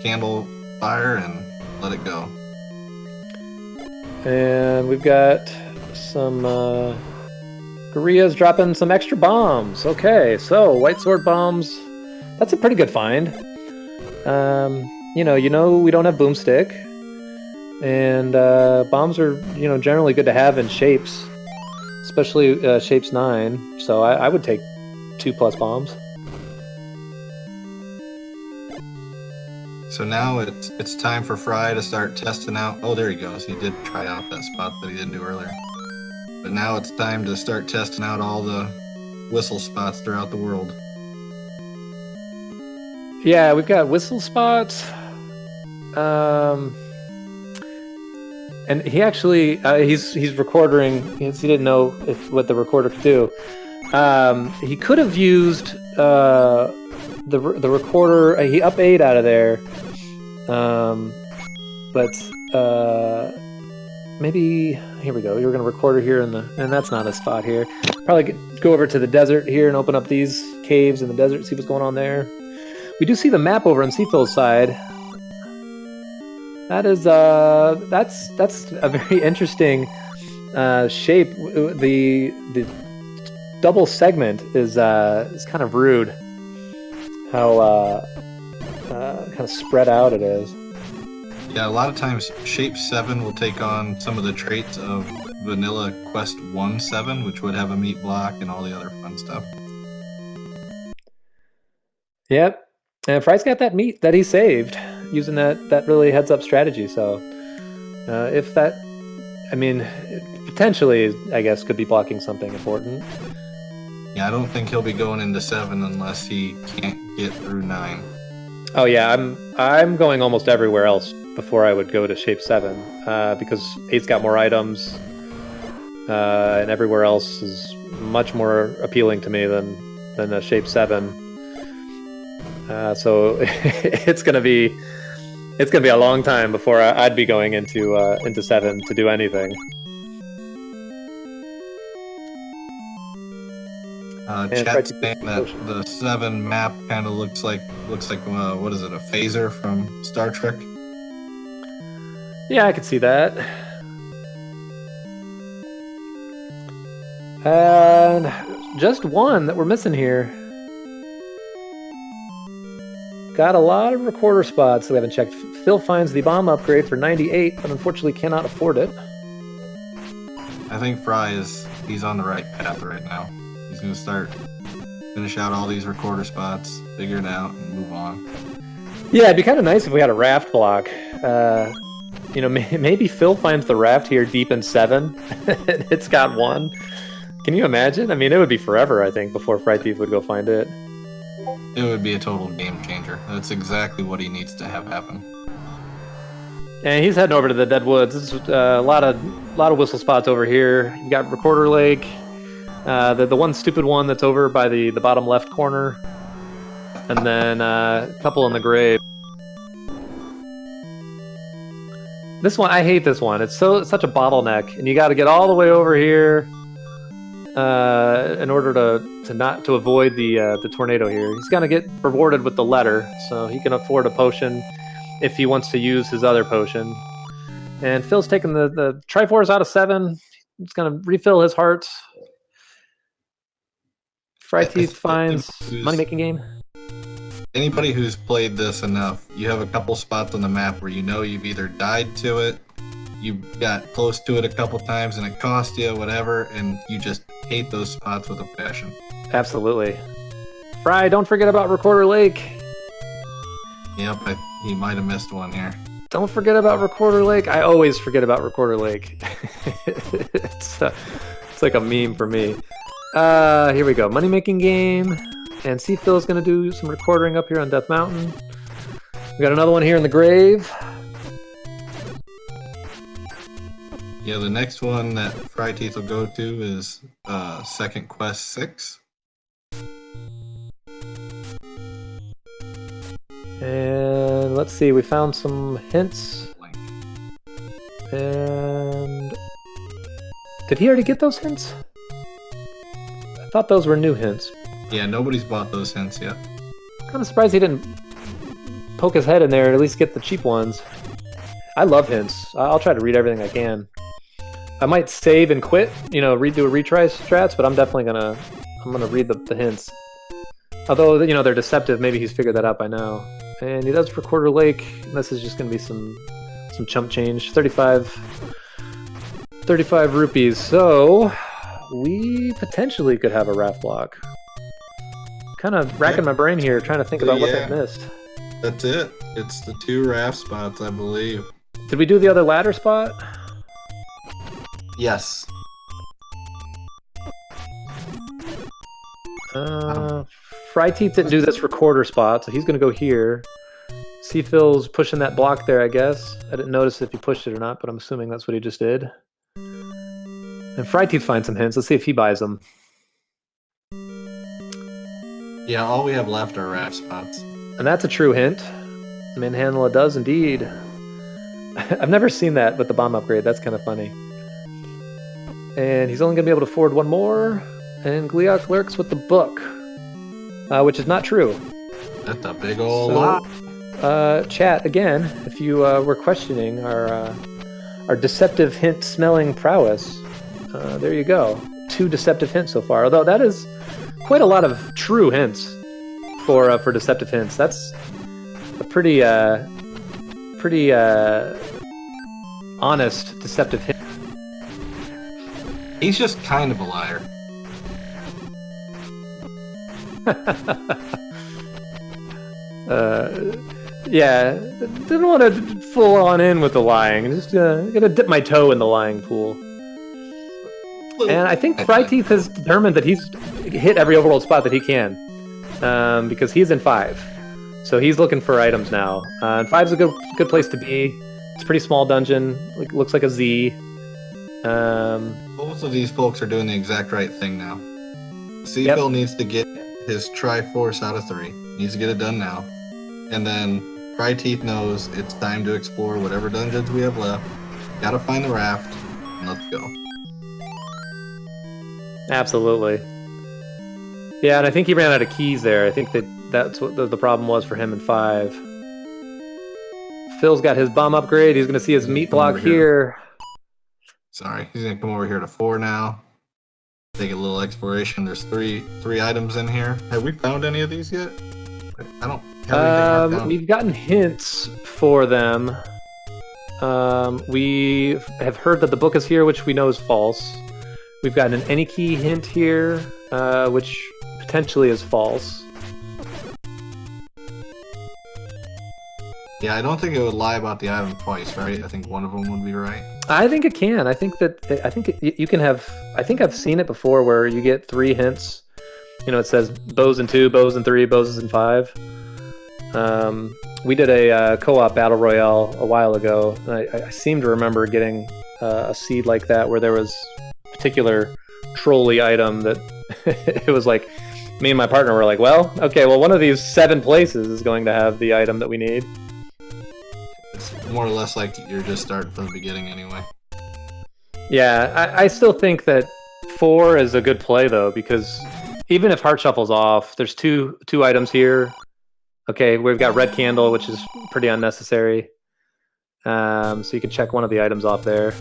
candle fire, and let it go. And we've got some gorillas dropping some extra bombs. Okay, so white sword bombs. That's a pretty good find. You know, we don't have boomstick, and bombs are generally good to have in shapes, especially shapes 9. So I would take 2+ bombs. So now it's time for Fry to start testing out. Oh, there he goes. He did try out that spot that he didn't do earlier. But now it's time to start testing out all the whistle spots throughout the world. Yeah, we've got whistle spots. And he actually he's recording. He didn't know what the recorder could do. He could have used the recorder. He up 8 out of there. But maybe here we go. You're gonna record her here and that's not a spot here. Probably go over to the desert here and open up these caves in the desert, see what's going on there. We do see the map over on SeaPhil's side. That is that's a very interesting shape. The double segment is kind of rude. How kind of spread out it is. Yeah, a lot of times Shape 7 will take on some of the traits of Vanilla Quest 1.7, which would have a meat block and all the other fun stuff. Yep. And Fry's got that meat that he saved. using that really heads-up strategy. So if that, I mean, potentially, I guess, could be blocking something important. Yeah, I don't think he'll be going into 7 unless he can't get through 9. Oh yeah, I'm going almost everywhere else before I would go to shape 7 because 8's got more items, and everywhere else is much more appealing to me than a shape 7. So it's gonna be a long time before I'd be going into 7 to do anything. Chat's saying that the 7 map kind of looks like what is it, a phaser from Star Trek? Yeah, I could see that. And just one that we're missing here. Got a lot of recorder spots that we haven't checked. Phil finds the bomb upgrade for 98, but unfortunately cannot afford it. I think he's on the right path right now. He's going to finish out all these recorder spots, figure it out, and move on. Yeah, it'd be kind of nice if we had a raft block. Maybe Phil finds the raft here deep in 7, and it's got 1. Can you imagine? I mean, it would be forever, I think, before Fryteeth would go find it. It would be a total game changer. That's exactly what he needs to have happen. And he's heading over to the Dead Woods. This is a lot of whistle spots over here. You got Recorder Lake. The one stupid one that's over by the bottom left corner, and then a couple in the grave. This one, I hate this one. It's such a bottleneck, and you got to get all the way over here in order to avoid the tornado here. He's gonna get rewarded with the letter, so he can afford a potion if he wants to use his other potion. And Phil's taking the Triforce out of 7. He's gonna refill his hearts. Fryteeth finds money-making game. Anybody who's played this enough, you have a couple spots on the map where you know you've either died to it, you got close to it a couple times and it cost you whatever, and you just hate those spots with a passion. Absolutely. Fry, don't forget about Recorder Lake. Yep, he might have missed one here. Don't forget about Recorder Lake. I always forget about Recorder Lake. It's like a meme for me. Here we go. Money-making game. And SeaPhil is going to do some recording up here on Death Mountain. We got another one here in the grave. Yeah, the next one that Fryteeth will go to is Second Quest 6. And let's see, we found some hints. And did he already get those hints? I thought those were new hints. Yeah, nobody's bought those hints yet. Kind of surprised he didn't poke his head in there and at least get the cheap ones. I love hints. I'll try to read everything I can. I might save and quit, do a retry strats, but I'm definitely gonna read the hints. Although, they're deceptive, maybe he's figured that out by now. And he does Recorder Lake. This is just gonna be some chump change. 35 rupees. So we potentially could have a raft block. Kind of racking my brain here, trying to think about what they missed. That's it. It's the 2 raft spots, I believe. Did we do the other ladder spot? Yes. Fryteeth didn't do this recorder spot, so he's going to go here. SeaPhil's pushing that block there, I guess. I didn't notice if he pushed it or not, but I'm assuming that's what he just did. And Fryteeth finds some hints. Let's see if he buys them. Yeah, all we have left are raft spots. And that's a true hint. Manhandla does indeed. I've never seen that with the bomb upgrade. That's kind of funny. And he's only going to be able to afford one more. And Gliok lurks with the book, which is not true. That's a big old lie. Chat, again, if you were questioning our deceptive hint smelling prowess, there you go. 2 deceptive hints so far. Although that is quite a lot of true hints for deceptive hints. That's a pretty honest deceptive hint. He's just kind of a liar. Yeah, didn't want to full on in with the lying. Just gonna dip my toe in the lying pool. And I think Fryteeth has determined that he's hit every overworld spot that he can, because he's in 5. So he's looking for items now. And 5's a good place to be. It's a pretty small dungeon. Looks like a Z. Both of these folks are doing the exact right thing now. SeaPhil needs to get his Triforce out of 3. Needs to get it done now. And then Fryteeth knows it's time to explore whatever dungeons we have left. Gotta find the raft, and let's go. Absolutely. Yeah, and I think he ran out of keys there. I think that's what the problem was for him in 5. Phil's got his bomb upgrade. He's going to see his meat block here. Sorry, he's going to come over here to 4 now. Take a little exploration. There's three items in here. Have we found any of these yet? I don't have anything marked down. We've gotten hints for them. We have heard that the book is here, which we know is false. We've gotten an any key hint here, which potentially is false. Yeah, I don't think it would lie about the item twice, right? I think one of them would be right. I think it can. I think you can have. I think I've seen it before where you get 3 hints. You know, it says bows in 2, bows in 3, bows in 5. We did a co-op battle royale a while ago. I seem to remember getting a seed like that where there was a particular trolley item that it was like me and my partner were like, well, okay, well, one of these 7 places is going to have the item that we need. It's more or less like you're just starting from the beginning anyway. Yeah, I still think that 4 is a good play though, because even if Heart Shuffle's off, there's two items here. Okay, we've got Red Candle, which is pretty unnecessary. So you can check one of the items off there.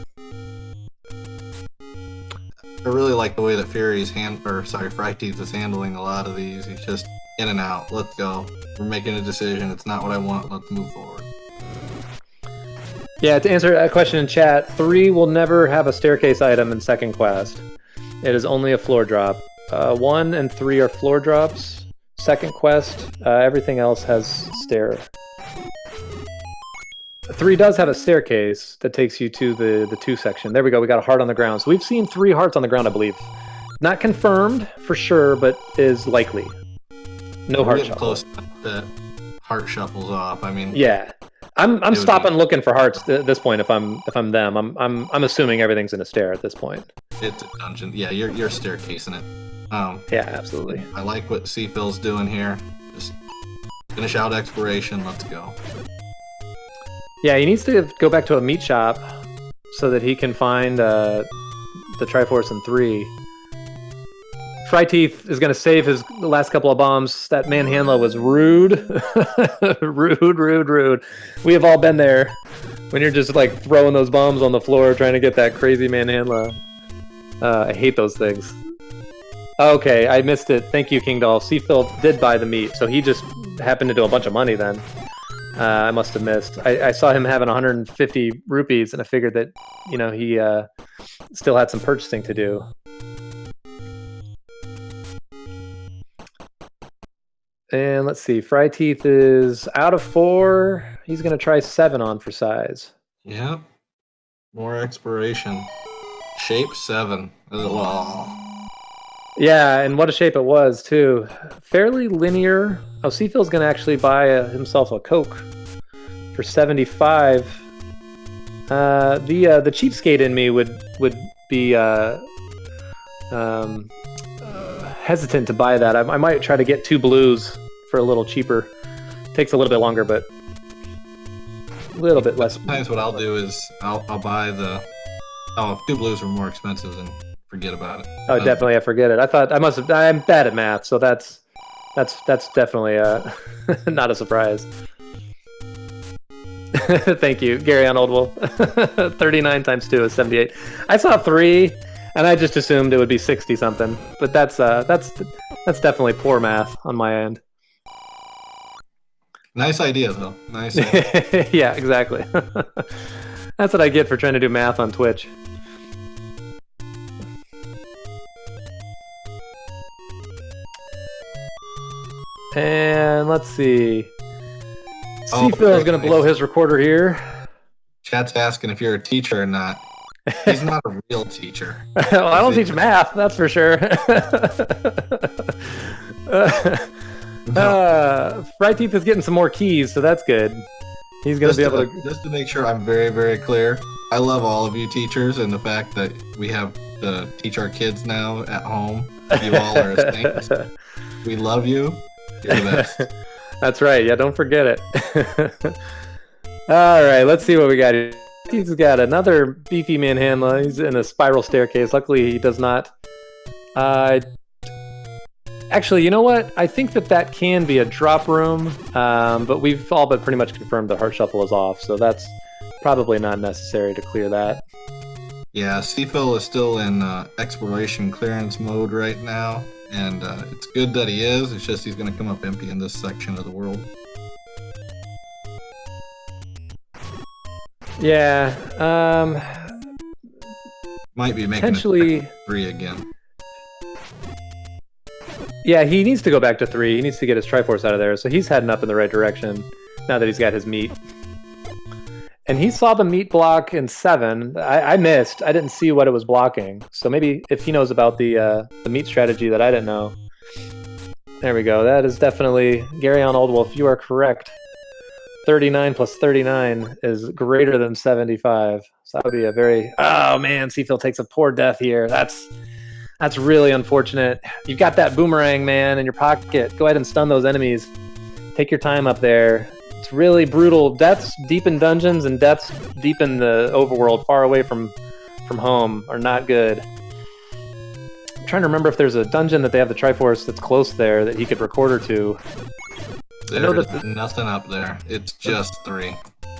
I really like the way that Fryteeth is handling a lot of these. He's just in and out. Let's go. We're making a decision. It's not what I want. Let's move forward. Yeah, to answer a question in chat, 3 will never have a staircase item in second quest. It is only a floor drop. 1 and 3 are floor drops. Second quest, everything else has stair. 3 does have a staircase that takes you to the 2 section. There we go. We got a heart on the ground. So we've seen 3 hearts on the ground, I believe. Not confirmed for sure, but is likely. No heart shuffle. Close that heart shuffles off. I mean, yeah, I'm stopping looking for hearts at this point. If I'm them, I'm assuming everything's in a stair at this point. It's a dungeon. Yeah, you're staircasing it. Yeah, absolutely. I like what SeaPhil's doing here. Just finish out exploration. Let's go. Yeah, he needs to go back to a meat shop so that he can find the Triforce in 3. Fryteeth is going to save the last couple of bombs. That manhandler was rude. rude. We have all been there when you're just like throwing those bombs on the floor trying to get that crazy manhandler. I hate those things. Okay, I missed it. Thank you, King Doll. SeaPhil did buy the meat, so he just happened to do a bunch of money then. I must have missed. I saw him having 150 rupees, and I figured that, you know, he still had some purchasing to do. And let's see, Fryteeth is out of 4. He's going to try 7 on for size. Yep. More exploration. Shape 7. Ugh. Yeah, and what a shape it was, too. Fairly linear. Oh, SeaPhil's going to actually buy himself a Coke for 75. The cheapskate in me would be hesitant to buy that. I might try to get 2 blues for a little cheaper. Takes a little bit longer, but a little bit less. Sometimes what I'll do is I'll buy the... Oh, if 2 blues are more expensive, then forget about it. Oh, definitely, I forget it. I'm bad at math, so that's definitely not a surprise. Thank you, Gary on Old Wolf. 39 times 2 is 78. I saw 3, and I just assumed it would be 60 something. But that's definitely poor math on my end. Nice idea, though. Nice idea. Yeah, exactly. That's what I get for trying to do math on Twitch. And let's see. SeaPhil is going to blow his recorder here. Chat's asking if you're a teacher or not. He's not a real teacher. Well, I don't teach math, that's for sure. Fryteeth is getting some more keys, so that's good. He's going to be able to... Just to make sure I'm very, very clear, I love all of you teachers and the fact that we have to teach our kids now at home. You all are saints. We love you. You're the best. That's right. Yeah, don't forget it. All right, let's see what we got here. He's got another beefy manhandler. He's in a spiral staircase. Luckily, he does not. Actually, you know what? I think that can be a drop room, but we've all but pretty much confirmed the heart shuffle is off, so that's probably not necessary to clear that. Yeah, SeaPhil is still in exploration clearance mode right now, and it's good that he is. It's just he's going to come up empty in this section of the world. Yeah, might be making potentially 3 again. Yeah, he needs to go back to 3. He needs to get his Triforce out of there, so he's heading up in the right direction now that he's got his meat. And he saw the meat block in 7. I missed. I didn't see what it was blocking. So maybe if he knows about the meat strategy that I didn't know. There we go. That is definitely... Gary on Old Wolf, you are correct. 39 plus 39 is greater than 75. So that would be a very... Oh, man, SeaPhil takes a poor death here. That's really unfortunate. You've got that boomerang, man, in your pocket. Go ahead and stun those enemies. Take your time up there. It's really brutal. Deaths deep in dungeons and deaths deep in the overworld, far away from home, are not good. I'm trying to remember if there's a dungeon that they have the Triforce that's close there that he could record her to. There's nothing up there. It's just 3.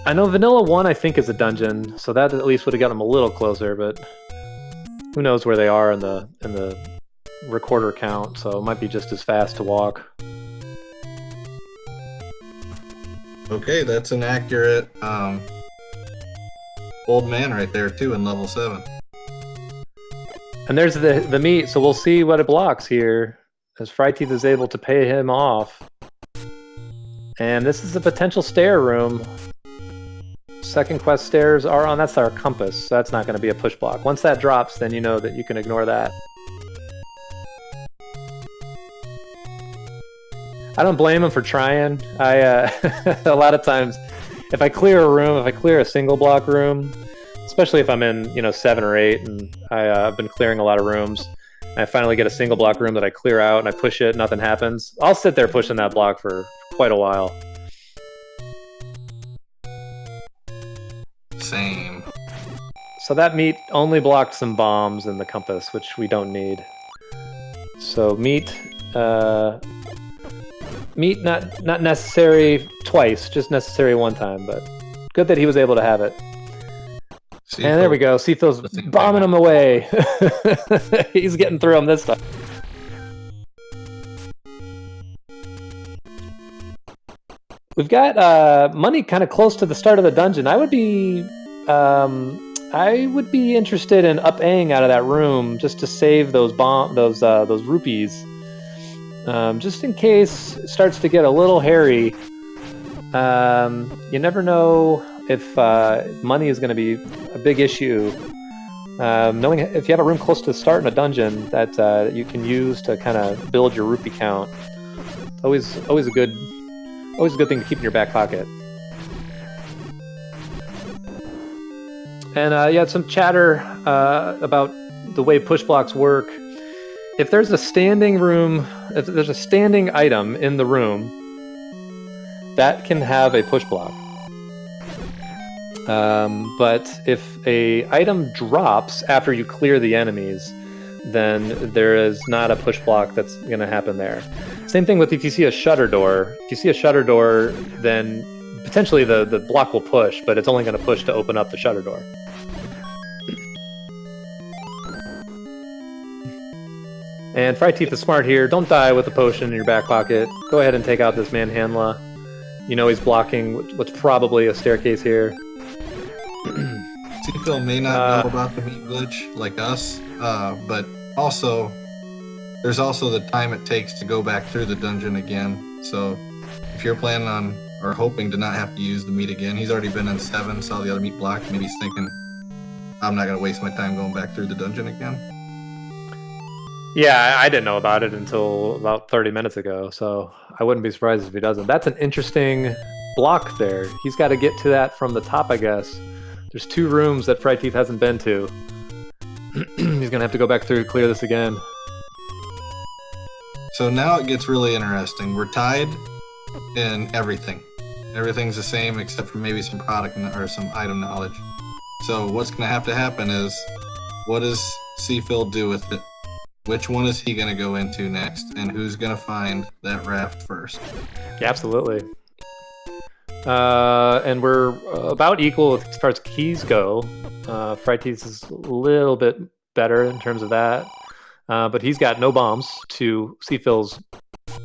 I know Vanilla 1, I think, is a dungeon, so that at least would have gotten him a little closer, but who knows where they are in the recorder count, so it might be just as fast to walk. Okay, that's an accurate old man right there, too, in level 7. And there's the meat, so we'll see what it blocks here, as Fryteeth is able to pay him off. And this is a potential stair room. Second quest stairs are on. That's our compass, so that's not going to be a push block. Once that drops, then you know that you can ignore that. I don't blame him for trying. A lot of times, if I clear a room, if I clear a single block room, especially if I'm in 7 or 8, and I've been clearing a lot of rooms, and I finally get a single block room that I clear out and I push it, nothing happens. I'll sit there pushing that block for quite a while. Same. So that meat only blocked some bombs in the compass, which we don't need. So meat not necessary twice, just necessary one time, but good that he was able to have it. And there we go. SeaPhil's bombing him away. He's getting through him this time. We've got money kind of close to the start of the dungeon. I would be interested in up-Aing out of that room just to save those rupees, just in case it starts to get a little hairy. You never know if money is going to be a big issue. Knowing if you have a room close to the start in a dungeon that you can use to kind of build your rupee count, always a good thing to keep in your back pocket. And you had some chatter about the way push blocks work. If there's a standing room, if there's a standing item in the room, that can have a push block. But if a item drops after you clear the enemies, then there is not a push block that's going to happen there. Same thing with if you see a shutter door. If you see a shutter door, then potentially the block will push, but it's only going to push to open up the shutter door. And Fryteeth is smart here. Don't die with a potion in your back pocket. Go ahead and take out this manhandler. You know he's blocking what's probably a staircase here. SeaPhil may not know about the meat glitch like us, but also there's also the time it takes to go back through the dungeon again. So if you're planning on or hoping to not have to use the meat again. He's already been in 7, saw the other meat block. Maybe he's thinking, I'm not going to waste my time going back through the dungeon again. Yeah, I didn't know about it until about 30 minutes ago, so I wouldn't be surprised if he doesn't. That's an interesting block there. He's got to get to that from the top, I guess. There's 2 rooms that Fryteeth hasn't been to. He's going to have to go back through to clear this again. So now it gets really interesting. We're tied in everything. Everything's the same except for maybe some product or some item knowledge. So what's going to have to happen is, what does SeaPhil do with it? Which one is he going to go into next? And who's going to find that raft first? Yeah, absolutely. And we're about equal as far as keys go. Fryteeth is a little bit better in terms of that. But he's got no bombs to SeaPhil's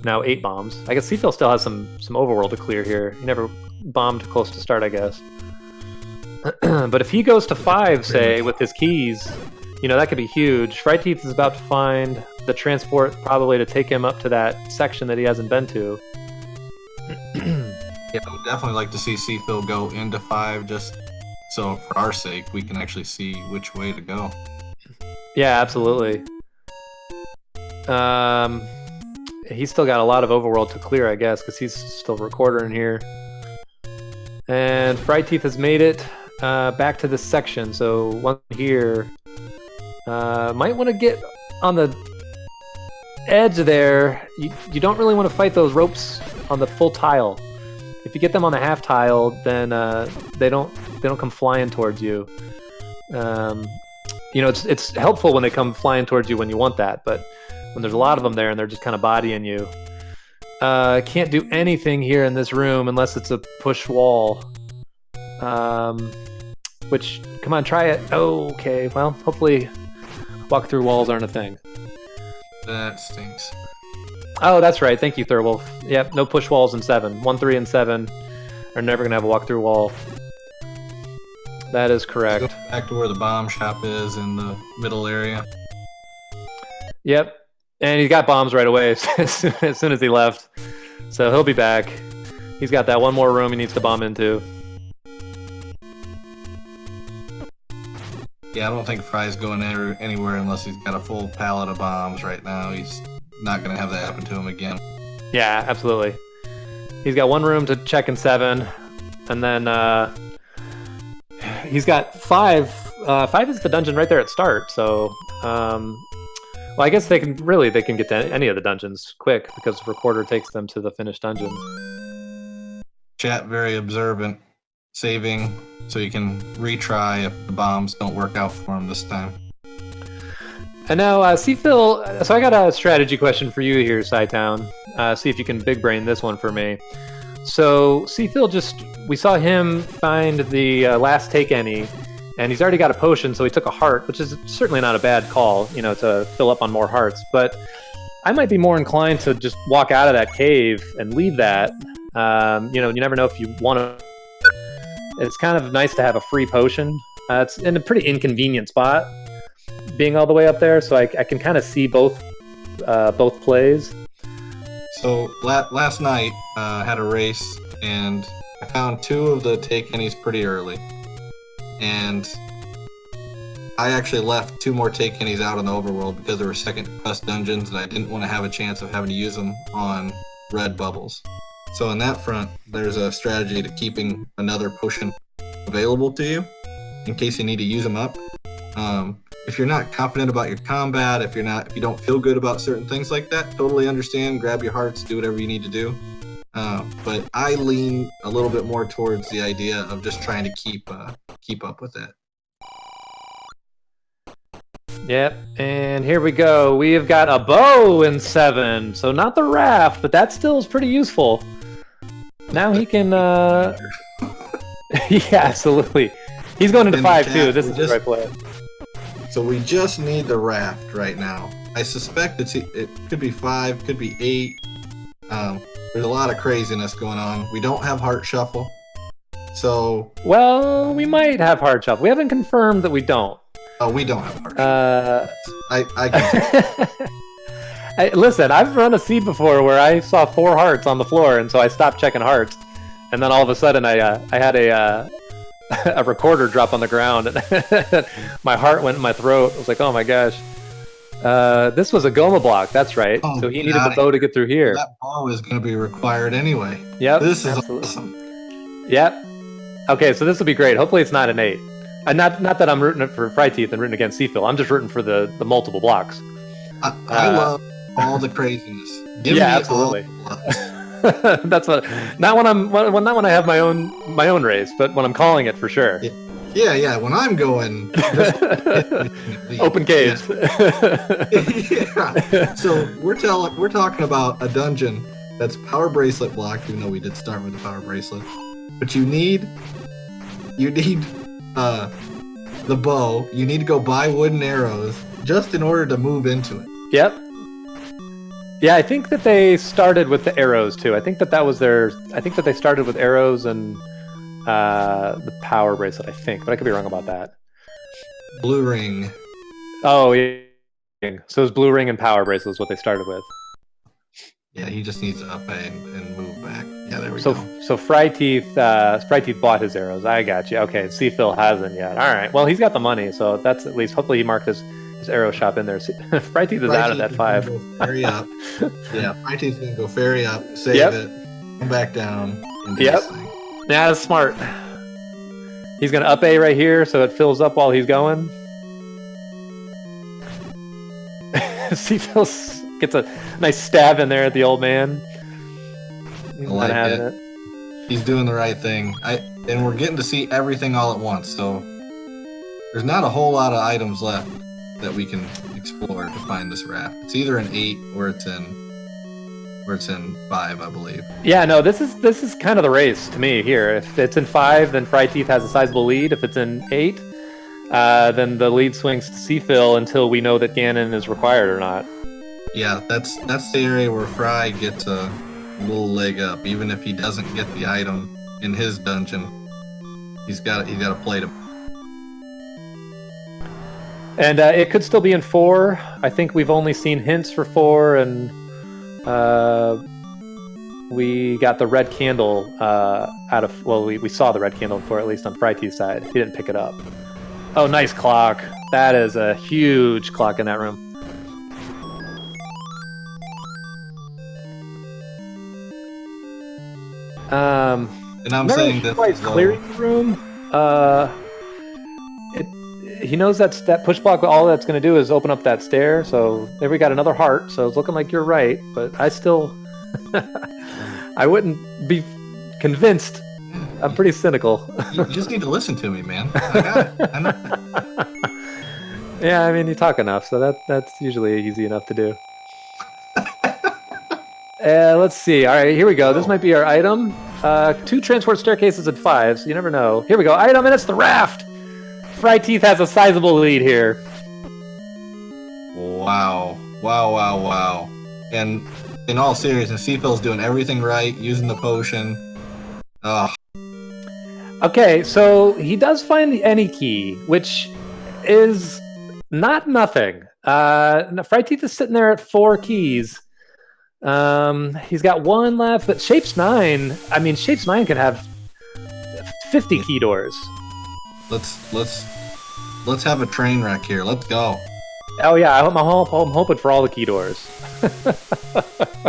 now 8 bombs. I guess SeaPhil still has some overworld to clear here. He never bombed close to start, I guess. But if he goes to 5, say, with his keys, you know, that could be huge. Fryteeth is about to find the transport probably to take him up to that section that he hasn't been to. Yeah, I would definitely like to see SeaPhil go into 5, just so for our sake we can actually see which way to go. Yeah, absolutely. He's still got a lot of overworld to clear, I guess, because he's still recorder in here. And Fryteeth has made it back to this section, so one here might want to get on the edge there. You don't really want to fight those ropes on the full tile. If you get them on the half tile, then they don't come flying towards you. You know, it's helpful when they come flying towards you when you want that, but when there's a lot of them there and they're just kind of bodying you. Can't do anything here in this room unless it's a push wall. Which, come on, try it. Oh, okay, well, hopefully walk through walls aren't a thing. That stinks. Oh, that's right. Thank you, Thurwolf. Yep, no push walls in 7. 1, 3, and 7 are never going to have a walk-through wall. That is correct. Let's go back to where the bomb shop is in the middle area. Yep, and he's got bombs right away as soon as he left. So he'll be back. He's got that one more room he needs to bomb into. Yeah, I don't think Fry's going anywhere unless he's got a full pallet of bombs right now. He's not going to have that happen to him again. Yeah, absolutely. He's got one room to check in 7, and then he's got 5. 5 is the dungeon right there at start, so well, I guess they can get to any of the dungeons quick because the recorder takes them to the finished dungeons. Chat very observant, saving so you can retry if the bombs don't work out for him this time. And now, SeaPhil, so I got a strategy question for you here, SciTown. See if you can big brain this one for me. So SeaPhil we saw him find the last take any, and he's already got a potion, so he took a heart, which is certainly not a bad call, you know, to fill up on more hearts. But I might be more inclined to just walk out of that cave and leave that. You know, you never know if you want to. It's kind of nice to have a free potion. It's in a pretty inconvenient spot, being all the way up there, so I can kind of see both plays. So last night I had a race, and I found 2 of the take any's pretty early, and I actually left 2 more take any's out in the overworld because there were second quest dungeons, and I didn't want to have a chance of having to use them on red bubbles. So on that front, there's a strategy to keeping another potion available to you in case you need to use them up. If you're not confident about your combat, if you don't feel good about certain things like that, totally understand. Grab your hearts, do whatever you need to do. But I lean a little bit more towards the idea of just trying to keep up with that. Yep, and here we go. We have got a bow in 7, so not the raft, but that still is pretty useful. Now he can, yeah, absolutely. He's going into 5 too. This is the right play. So we just need the raft right now. I suspect it could be 5, could be 8. There's a lot of craziness going on. We don't have heart shuffle, so. Well, we might have heart shuffle. We haven't confirmed that we don't. Oh, we don't have heart shuffle. I can. Listen, I've run a seed before where I saw 4 hearts on the floor, and so I stopped checking hearts. and then all of a sudden I had a a recorder drop on the ground, and my heart went in my throat. I was like, oh my gosh. This was a Goma block, that's right. Oh, so he needed the bow to get through here. That bow is going to be required anyway. Yep. This is absolutely. awesome. Yep. Okay, so this will be great. Hopefully it's not an 8. Not that I'm rooting for Fryteeth and rooting against SeaPhil. I'm just rooting for the multiple blocks. I love all the craziness. Give me absolutely. That's what. Not when I have my own race, but when I'm calling it for sure. Yeah. When I'm going open caves. Yeah. So we're talking about a dungeon that's power bracelet blocked. Even though we did start with the power bracelet, but you need the bow. You need to go buy wooden arrows just in order to move into it. Yep. Yeah, I think that they started with the arrows too. I think that was their. I think that they started with arrows and the power bracelet. I think, but I could be wrong about that. Blue ring. Oh, yeah. So it was blue ring and power bracelet is what they started with. Yeah, he just needs to up and move back. Yeah, there we go. So Fryteeth bought his arrows. I got you. Okay, SeaPhil hasn't yet. All right. Well, he's got the money, so that's at least. Hopefully, he marked his arrow shop in there. Fryteeth is out at that 5. Ferry up. Yeah, Fryteeth's gonna go ferry up, save it, come back down. Yep. Yeah, that's smart. He's gonna up A right here, so it fills up while he's going. SeaPhil gets a nice stab in there at the old man. He's I like having it. He's doing the right thing. And we're getting to see everything all at once. So there's not a whole lot of items left that we can explore to find this raft. It's either an 8 or it's in 5, I believe. Yeah, no, this is kind of the race to me here. If it's in 5, then Fryteeth has a sizable lead. If it's in 8, then the lead swings to SeaPhil until we know that Ganon is required or not. Yeah, that's the area where Fry gets a little leg up. Even if he doesn't get the item in his dungeon, he's got to play to. And it could still be in 4. I think we've only seen hints for 4, and we got the red candle out of. Well, we saw the red candle in 4, at least on Fryteeth's side. He didn't pick it up. Oh, nice clock. That is a huge clock in that room. And I'm saying that he's clearing the room. He knows that push block. All that's going to do is open up that stair. So there we got another heart. So it's looking like you're right, but I still, I wouldn't be convinced. I'm pretty cynical. You just need to listen to me, man. I got it. I know. Yeah, I mean, you talk enough, so that's usually easy enough to do. Let's see. All right, here we go. This might be our item. 2 transport staircases and 5, so you never know. Here we go. Item, and it's the raft. Fryteeth has a sizable lead here. Wow. And in all seriousness, SeaPhil's doing everything right, using the potion. Okay, so he does find the any key, which is not nothing. Fryteeth is sitting there at 4 keys. He's got 1 left, but Shapes 9. I mean, Shapes 9 can have 50 key doors. Let's have a train wreck here. Let's go. Oh yeah, I'm hoping for all the key doors.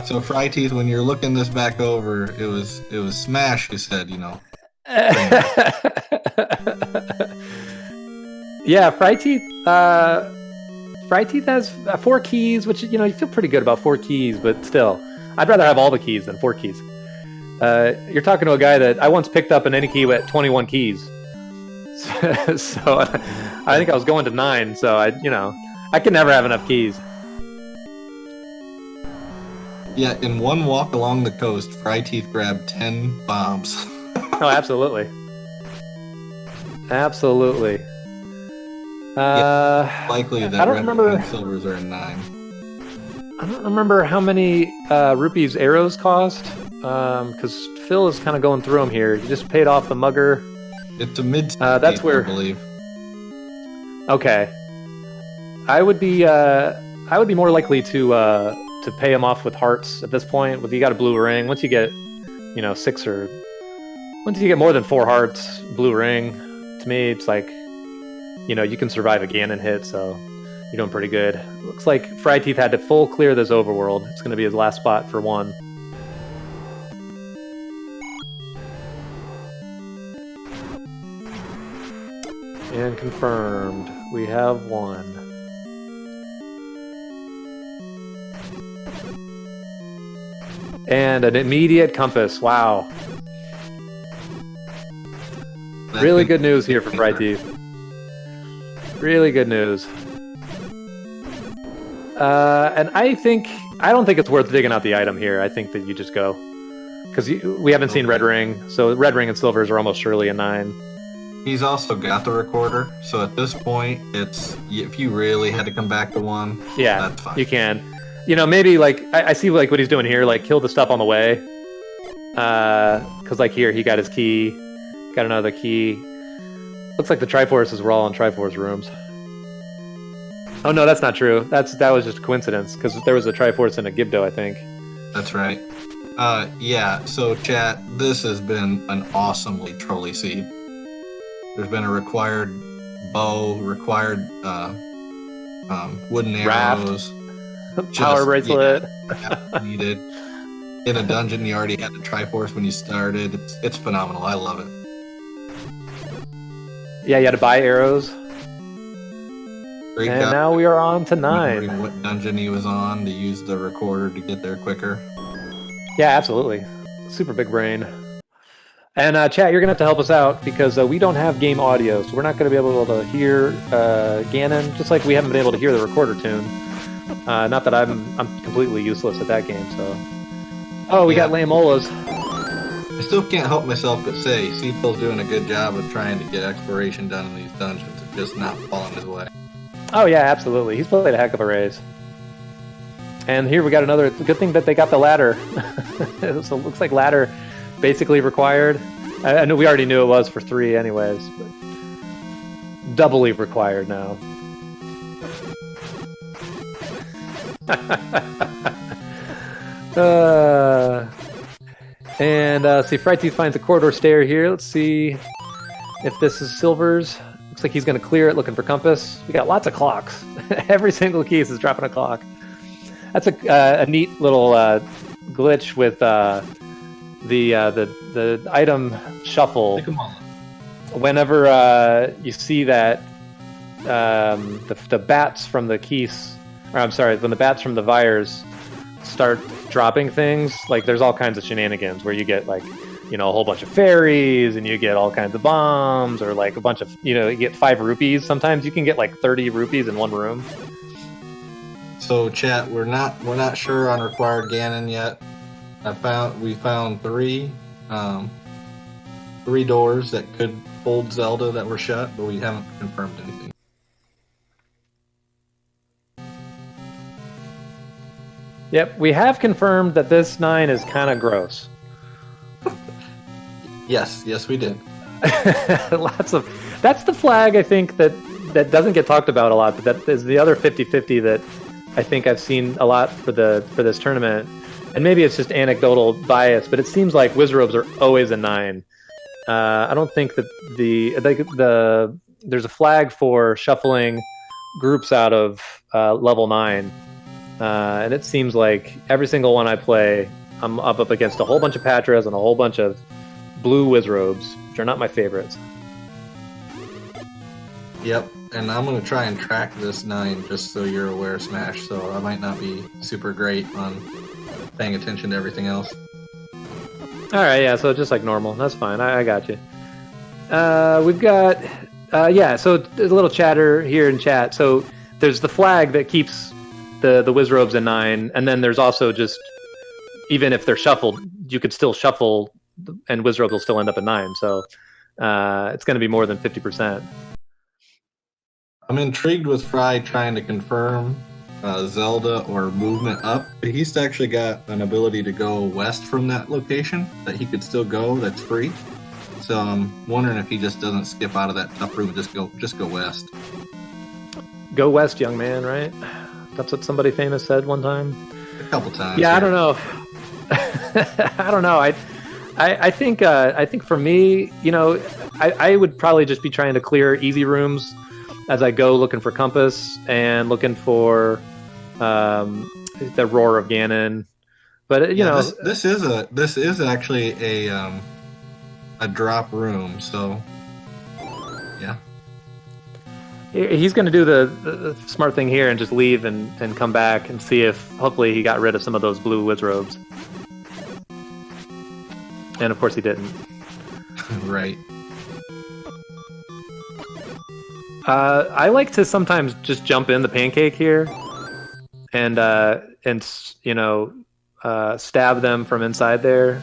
So Fryteeth, when you're looking this back over, it was smash. You said, you know. Yeah, Fryteeth has 4 keys, which, you know, you feel pretty good about 4 keys, but still, I'd rather have all the keys than 4 keys. You're talking to a guy that I once picked up an any key at 21 keys. So I think I was going to 9, so I can never have enough keys. Yeah, in one walk along the coast, Fryteeth grabbed 10 bombs. Oh, absolutely. Absolutely. Yeah, likely that red and silvers are in 9. I don't remember how many rupees arrows cost, because Phil is kind of going through them here. You just paid off the mugger. It's a mid. That's where I believe. Okay, I would be more likely to pay him off with hearts at this point. You got a blue ring. Once you get, 6 or Once you get more than 4 hearts, blue ring, to me, it's like, you know, you can survive a Ganon hit, so you're doing pretty good. Looks like Fryteeth had to full clear this overworld. It's going to be his last spot for 1. And confirmed. We have 1. And an immediate compass. Wow. Really good news here for Fryteeth. Really good news. And I don't think it's worth digging out the item here. I think that you just go. Because we haven't seen Red Ring, so Red Ring and Silvers are almost surely a 9. He's also got the recorder, so at this point, it's if you really had to come back to 1, yeah, that's fine. You can. You know, maybe like I see like what he's doing here, like kill the stuff on the way. Because like here, he got his key, got another key. Looks like the Triforces were all in Triforce rooms. Oh no, that's not true. That was just a coincidence because there was a Triforce and a Gibdo, I think. That's right. Yeah. So chat, this has been an awesomely trolly seed. There's been a required bow, required wooden arrows, power bracelet. Yeah, needed. In a dungeon, you already had the Triforce when you started. It's phenomenal. I love it. Yeah, you had to buy arrows. Great and guy. Now we are on to 9. Remembering what dungeon he was on to use the recorder to get there quicker. Yeah, absolutely. Super big brain. And chat, you're going to have to help us out because we don't have game audio, so we're not going to be able to hear Ganon, just like we haven't been able to hear the recorder tune. Not that I'm completely useless at that game, so... Oh, we got Lamolas. I still can't help myself but say, SeaPhil's doing a good job of trying to get exploration done in these dungeons and just not falling his way. Oh yeah, absolutely. He's played a heck of a race. And here we got another... Good thing that they got the ladder. So it looks like ladder basically required. I know we already knew it was for 3 anyways, but doubly required now. See, Fryteeth finds a corridor stair here. Let's see if this is Silver's. Looks like he's going to clear it looking for compass. We got lots of clocks. Every single case is dropping a clock. That's a neat little glitch with the item shuffle. Whenever you see that the bats from the keys, or I'm sorry, when the bats from the Vires start dropping things, like there's all kinds of shenanigans where you get like, you know, a whole bunch of fairies and you get all kinds of bombs or like a bunch of, you know, you get 5 rupees. Sometimes you can get like 30 rupees in one room. So chat, we're not sure on required Ganon yet. We found 3 doors that could hold Zelda that were shut, but we haven't confirmed anything. Yep, we have confirmed that this 9 is kind of gross. Yes, we did. That's the flag I think that doesn't get talked about a lot, but that is the other 50-50 that I think I've seen a lot for this tournament. And maybe it's just anecdotal bias, but it seems like Wizrobes are always a 9. I don't think that there's a flag for shuffling groups out of level 9. And it seems like every single one I play, I'm up against a whole bunch of Patras and a whole bunch of blue Wizrobes, which are not my favorites. Yep, and I'm going to try and track this 9 just so you're aware, Smash, so I might not be super great on paying attention to everything else. Alright, yeah, so just like normal. That's fine, I got you. We've got... so there's a little chatter here in chat. So there's the flag that keeps the Wizrobes in 9, and then there's also just... Even if they're shuffled, you could still shuffle, and Wizrobes will still end up at 9, so it's going to be more than 50%. I'm intrigued with Fry trying to confirm Zelda or movement up. He's actually got an ability to go west from that location that he could still go. That's free. So I'm wondering if he just doesn't skip out of that tough room and just go west. Go west, young man, right? That's what somebody famous said one time. A couple times. Yeah, I don't know. I don't know. I think for me, I would probably just be trying to clear easy rooms as I go, looking for compass and looking for the roar of Ganon. But this is actually a drop room, so yeah. He's going to do the smart thing here and just leave and come back and see if hopefully he got rid of some of those blue Wizrobes. And of course he didn't. Right. I like to sometimes just jump in the pancake here and stab them from inside there,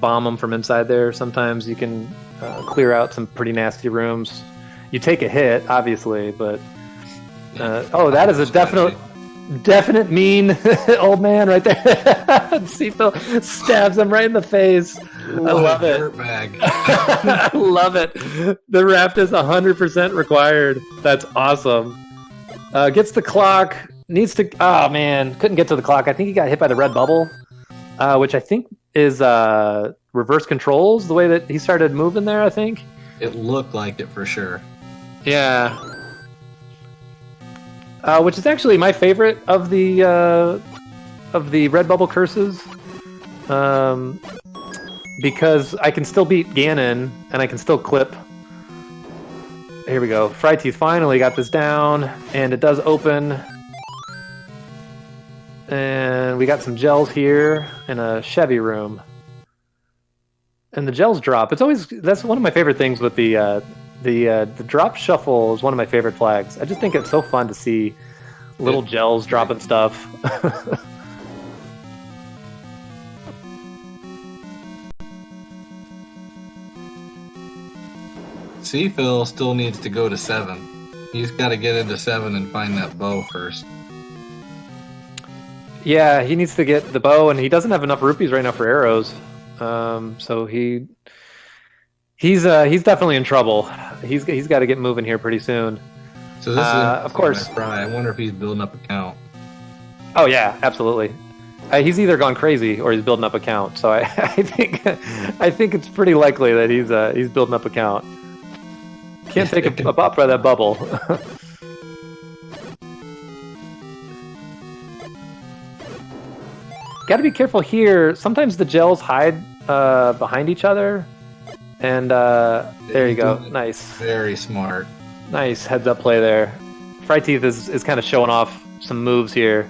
bomb them from inside there. Sometimes you can clear out some pretty nasty rooms. You take a hit, obviously, but that is a definite mean old man right there. SeaPhil stabs him right in the face. I love it. I love it. The raft is 100% required. That's awesome. Gets the clock. Needs to. Oh man, couldn't get to the clock. I think he got hit by the red bubble, which I think is reverse controls. The way that he started moving there, I think it looked like it for sure. Yeah. Which is actually my favorite of the red bubble curses, because I can still beat Ganon and I can still clip. Here we go. Fryteeth finally got this down, and it does open. And we got some gels here in a Chevy room, and the gels drop. That's one of my favorite things with the drop shuffle is one of my favorite flags. I just think it's so fun to see little gels dropping stuff. SeaPhil still needs to go to 7. He's got to get into 7 and find that bow first. Yeah, he needs to get the bow, and he doesn't have enough rupees right now for arrows. So he's definitely in trouble. He's got to get moving here pretty soon. So this is of course. I wonder if he's building up a count. Oh yeah, absolutely. He's either gone crazy or he's building up a count. So I think it's pretty likely that he's building up a count. Can't take a pop by that bubble. Got to be careful here. Sometimes the gels hide behind each other. And there you go. Nice. Very smart. Nice heads up play there. Fryteeth is kind of showing off some moves here.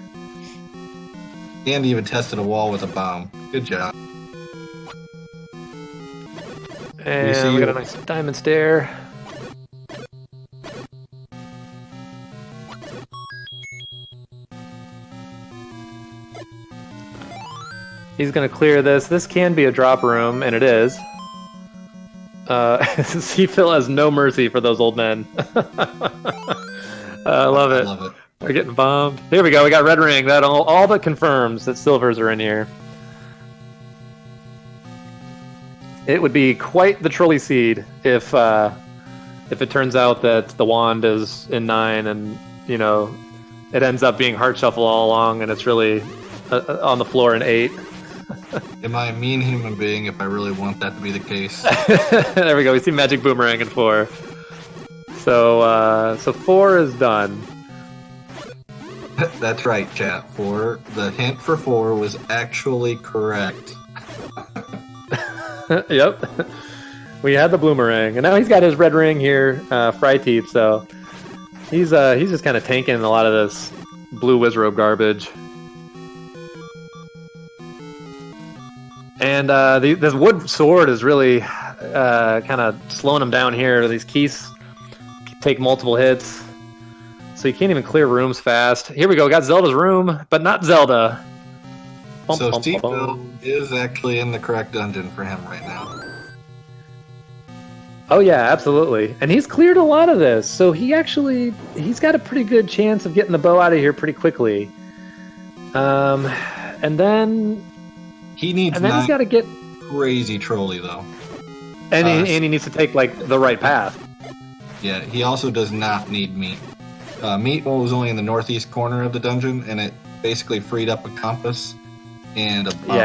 And even tested a wall with a bomb. Good job. And we got a nice diamond stare. He's going to clear this. This can be a drop room, and it is. SeaPhil has no mercy for those old men. I love it. They're getting bombed. Here we go. We got red ring. That all but confirms that silvers are in here. It would be quite the trolley seed if it turns out that the wand is in 9 and it ends up being heart shuffle all along and it's really on the floor in 8. Am I a mean human being if I really want that to be the case? There we go. We see magic boomerang in 4. So 4 is done. That's right, chat. 4. The hint for 4 was actually correct. Yep. We had the boomerang, and now he's got his red ring here, Fryteeth. So he's just kind of tanking a lot of this blue Wizrobe garbage. And this wood sword is really kind of slowing him down here. These keys take multiple hits, so you can't even clear rooms fast. Here we go. Got Zelda's room, but not Zelda. So SeaPhil is actually in the correct dungeon for him right now. Oh yeah, absolutely. And he's cleared a lot of this, so he's got a pretty good chance of getting the bow out of here pretty quickly. And then he's got to get crazy trolley though. And he needs to take like the right path. Yeah, he also does not need meat. Meat was only in the northeast corner of the dungeon, and it basically freed up a compass and a bomb.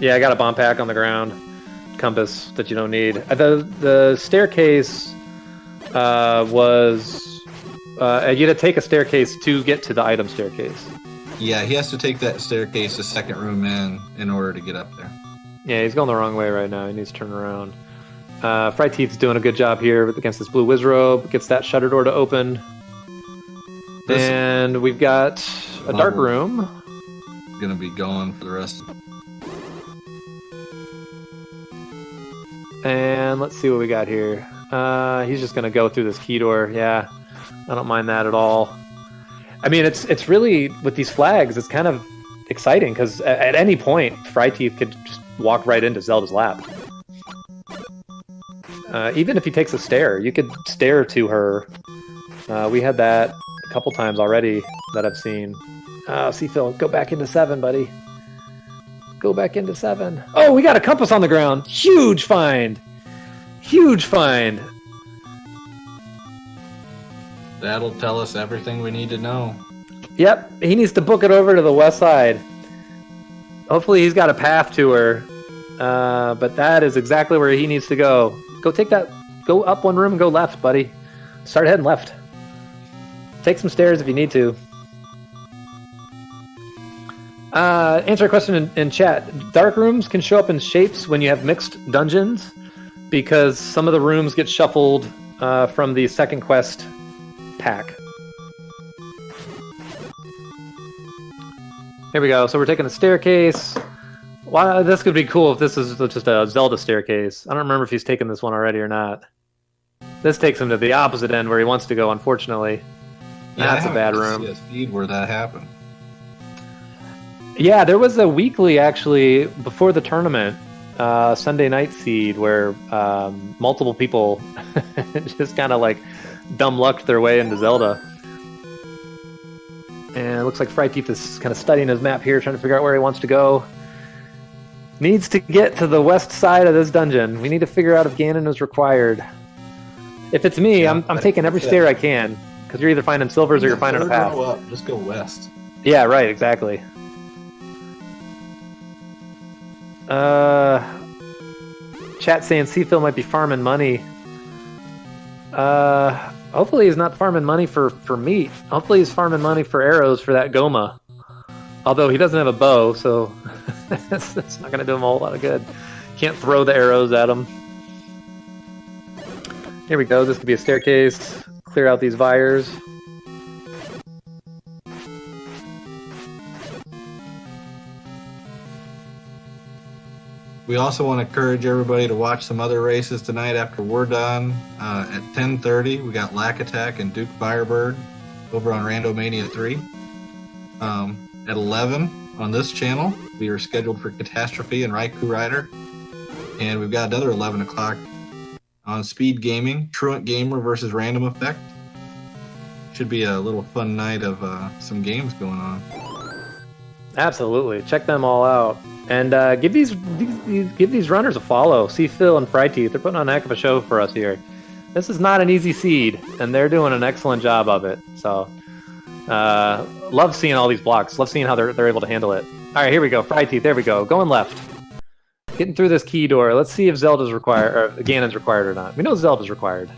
Yeah, I got a bomb pack on the ground. Compass that you don't need. The staircase was... you had to take a staircase to get to the item staircase. Yeah, he has to take that staircase, the second room in order to get up there. Yeah, he's going the wrong way right now. He needs to turn around. Fryteeth's doing a good job here against this blue Wizrobe. Gets that shutter door to open. And we've got a dark room. Gonna be going for the rest of it. And let's see what we got here. He's just gonna go through this key door. Yeah, I don't mind that at all. I mean, it's really, with these flags, it's kind of exciting because at any point, Fryteeth could just walk right into Zelda's lap. Even if he takes a stair, you could stare to her. We had that a couple times already that I've seen. SeaPhil, go back into 7, buddy. Go back into 7. Oh, we got a compass on the ground. Huge find. Huge find. That'll tell us everything we need to know. Yep, he needs to book it over to the west side. Hopefully he's got a path to her. But that is exactly where he needs to go. Go take that. Go up one room and go left, buddy. Start heading left. Take some stairs if you need to. Answer a question in chat. Dark rooms can show up in shapes when you have mixed dungeons because some of the rooms get shuffled from the second quest pack. Here we go. So we're taking a staircase. Wow, this could be cool if this is just a Zelda staircase. I don't remember if he's taken this one already or not. This takes him to the opposite end where he wants to go, unfortunately. Yeah, that's a bad room. See a feed where that happened. Yeah, there was a weekly, actually, before the tournament, Sunday night seed, where multiple people just kind of like dumb lucked their way into Zelda. And it looks like Fryteeth is kind of studying his map here, trying to figure out where he wants to go. Needs to get to the west side of this dungeon. We need to figure out if Ganon is required. If it's me, yeah, I'm taking every stair I can, because you're either finding silvers or you're finding a path. Just go west. Yeah, right, exactly. Chat saying SeaPhil might be farming money. Hopefully he's not farming money for meat. Hopefully he's farming money for arrows for that Goma. Although he doesn't have a bow, so that's not going to do him a whole lot of good. Can't throw the arrows at him. Here we go. This could be a staircase. Clear out these vires. We also want to encourage everybody to watch some other races tonight after we're done. At 10:30, we got Lack Attack and Duke Firebird over on Randomania 3. At 11 on this channel, we are scheduled for Catastrophe and Raikou Rider. And we've got another 11 o'clock on Speed Gaming, Truant Gamer versus Random Effect. Should be a little fun night of some games going on. Absolutely. Check them all out. And give these runners a follow. SeaPhil and Fryteeth, they're putting on a heck of a show for us here. This is not an easy seed, and they're doing an excellent job of it. So, love seeing all these blocks. Love seeing how they're able to handle it. All right, here we go. Fryteeth, there we go. Going left. Getting through this key door. Let's see if Zelda's required, or Ganon's required or not. We know Zelda's required.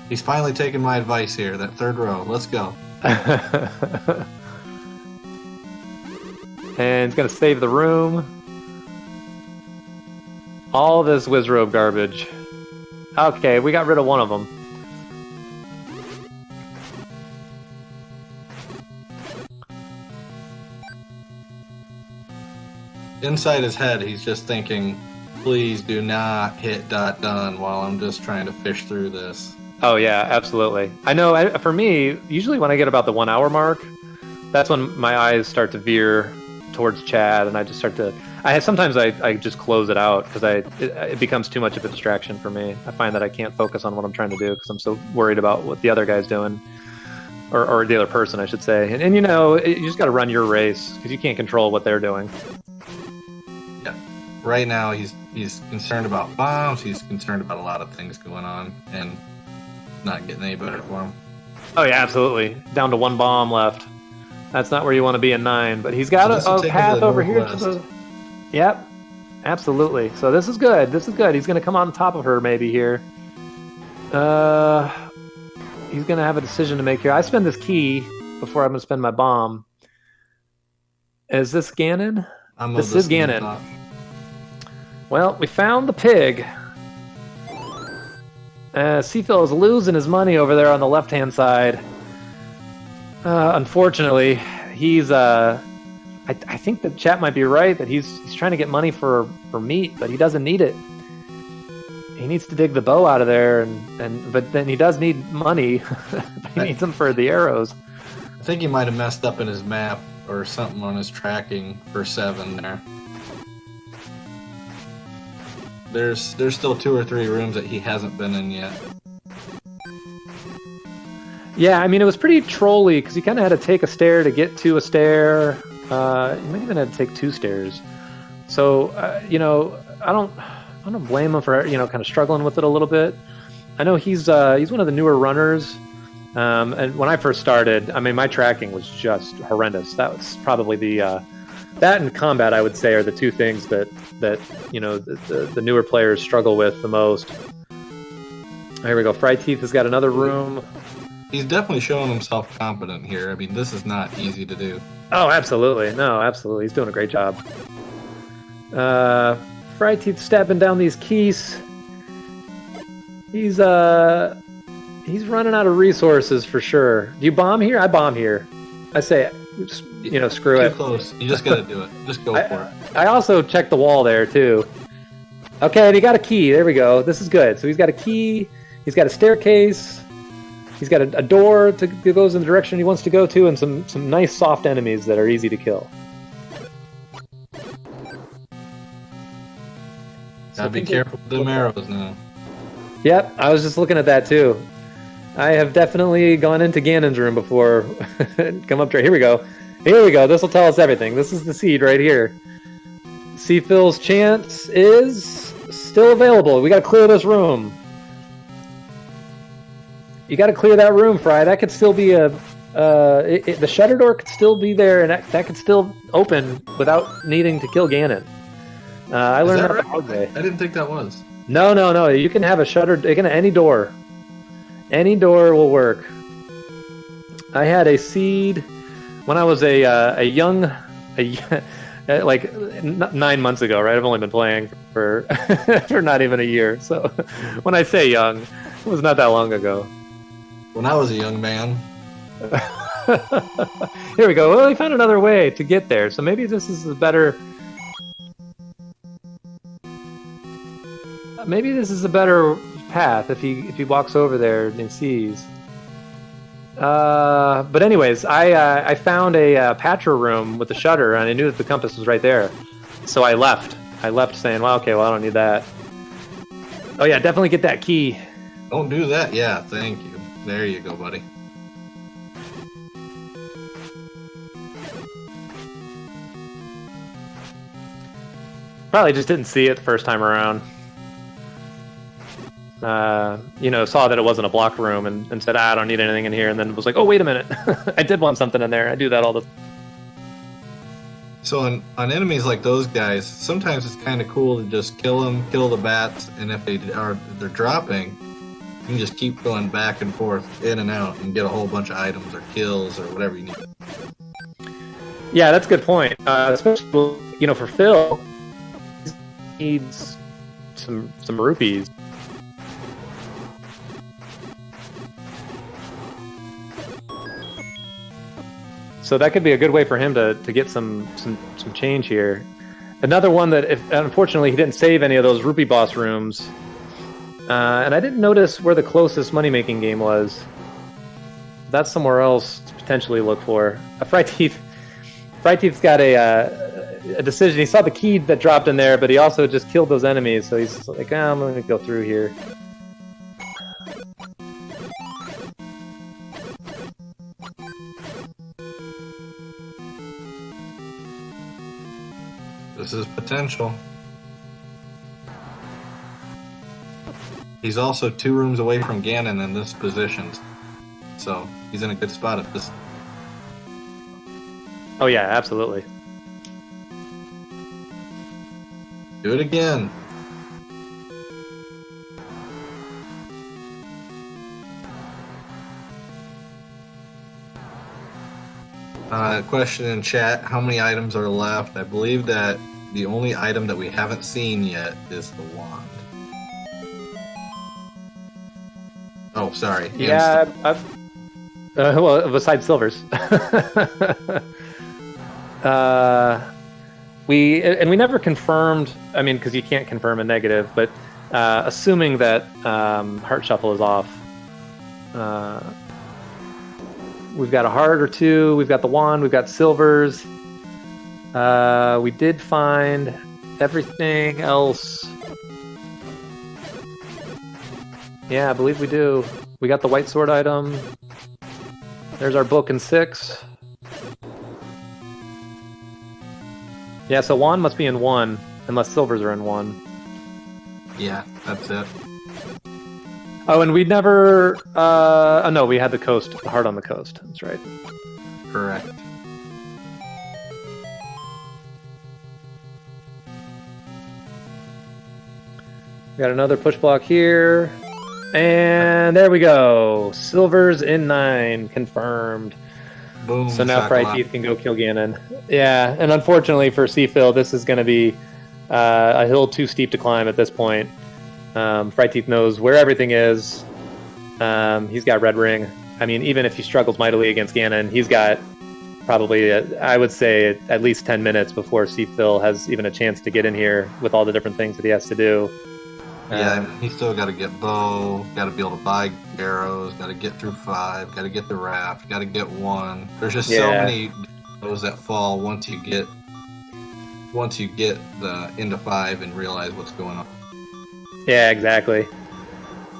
He's finally taking my advice here. That third row. Let's go. And it's going to save the room. All this Wizrobe garbage. Okay, we got rid of one of them. Inside his head, he's just thinking, please do not hit done while I'm just trying to fish through this. Oh, yeah, absolutely. I know, for me, usually when I get about the 1 hour mark, that's when my eyes start to veer towards Chad, and I just start to... Sometimes I just close it out, because it becomes too much of a distraction for me. I find that I can't focus on what I'm trying to do, because I'm so worried about what the other guy's doing. Or the other person, I should say. And you know, you just got to run your race, because you can't control what they're doing. Yeah. Right now, he's concerned about bombs, he's concerned about a lot of things going on, and not getting any better for him. Oh yeah, absolutely. Down to 1 bomb left. That's not where you want to be in 9, but he's got a path over here to the... Yep. Absolutely. So this is good. This is good. He's going to come on top of her maybe here. He's going to have a decision to make here. I spend this key before I'm going to spend my bomb. Is this Ganon? This is Ganon. Well, we found the pig. SeaPhil is losing his money over there on the left-hand side. Unfortunately, he's... I think the chat might be right that he's trying to get money for meat, but he doesn't need it. He needs to dig the bow out of there, but then he does need money. He needs them for the arrows. I think he might have messed up in his map or something on his tracking for 7 there. There's still 2 or 3 rooms that he hasn't been in yet. Yeah, I mean, it was pretty trolly because he kind of had to take a stair to get to a stair. He might even have to take 2 stairs. So, you know, I don't blame him for, you know, kind of struggling with it a little bit. I know he's one of the newer runners. And when I first started, I mean, my tracking was just horrendous. That was probably that and combat, I would say, are the 2 things that you know, the newer players struggle with the most. Here we go. Fryteeth has got another room. He's definitely showing himself competent here. I mean, this is not easy to do. Oh, absolutely. No, absolutely. He's doing a great job. Fryteeth stepping down these keys. He's running out of resources for sure. Do you bomb here? I bomb here. I say, you know, screw it. Too close. You just gotta do it. Just go for it. I also checked the wall there too. Okay, and he got a key. There we go. This is good. So he's got a key. He's got a staircase. He's got a door that goes in the direction he wants to go to, and some nice soft enemies that are easy to kill. Gotta be careful with the arrows now. Yep, I was just looking at that too. I have definitely gone into Ganon's room before. Come up to here we go. Here we go. This will tell us everything. This is the seed right here. SeaPhil's chance is still available. We got to clear this room. You got to clear that room, Fry. That could still be the shutter door could still be there, and that could still open without needing to kill Ganon. I learned that the hard way. I didn't think that was. No. You can have a shutter. Any door. Any door will work. I had a seed when I was a young like 9 months ago, right? I've only been playing for for not even a year. So when I say young, it was not that long ago. When I was a young man. Here we go. Well, we found another way to get there. So maybe this is a better... Maybe this is a better path if he walks over there and sees. But anyways, I found a patcher room with the shutter, and I knew that the compass was right there. So I left. I left saying, well, okay, well, I don't need that. Oh, yeah, definitely get that key. Don't do that. Yeah, thank you. There you go, buddy. Probably just didn't see it the first time around. You know, saw that it wasn't a blocked room and said, I don't need anything in here, and then was like, oh, wait a minute. I did want something in there. I do that all the time. So on enemies like those guys, sometimes it's kind of cool to just kill them, kill the bats, and if they're dropping, you can just keep going back and forth, in and out, and get a whole bunch of items or kills or whatever you need. Yeah, that's a good point. Especially, you know, for Phil, he needs some rupees. So that could be a good way for him to get some change here. Another one that, unfortunately, he didn't save any of those rupee boss rooms. And I didn't notice where the closest money-making game was. That's somewhere else to potentially look for. Fryteeth's got a decision. He saw the key that dropped in there, but he also just killed those enemies. So he's like, I'm going to go through here. This is potential. He's also 2 rooms away from Ganon in this position. So he's in a good spot at this. Oh yeah, absolutely. Do it again. Question in chat, how many items are left? I believe that the only item that we haven't seen yet is the wand. Oh, sorry. Yeah, well, besides silvers. We never confirmed. I mean, because you can't confirm a negative, but assuming that Heart Shuffle is off, we've got a heart or two. We've got the wand. We've got silvers. We did find everything else. Yeah, I believe we do. We got the white sword item. There's our book in 6. Yeah, so wand must be in 1, unless silvers are in 1. Yeah, that's it. Oh, and we never... oh, no, we had the coast, the heart on the coast. That's right. Correct. We got another push block here. And there we go. Silvers in 9, confirmed. Boom. So now Fryteeth can go kill Ganon. Yeah, and unfortunately for SeaPhil, this is going to be a hill too steep to climb at this point. Fryteeth knows where everything is. He's got Red Ring. I mean, even if he struggles mightily against Ganon, he's got probably, I would say, at least 10 minutes before SeaPhil has even a chance to get in here with all the different things that he has to do. Yeah, he's still got to get bow, got to be able to buy arrows, got to get through 5, got to get the raft, got to get 1. There's just so many those that fall once you get the into 5 and realize what's going on. Yeah, exactly.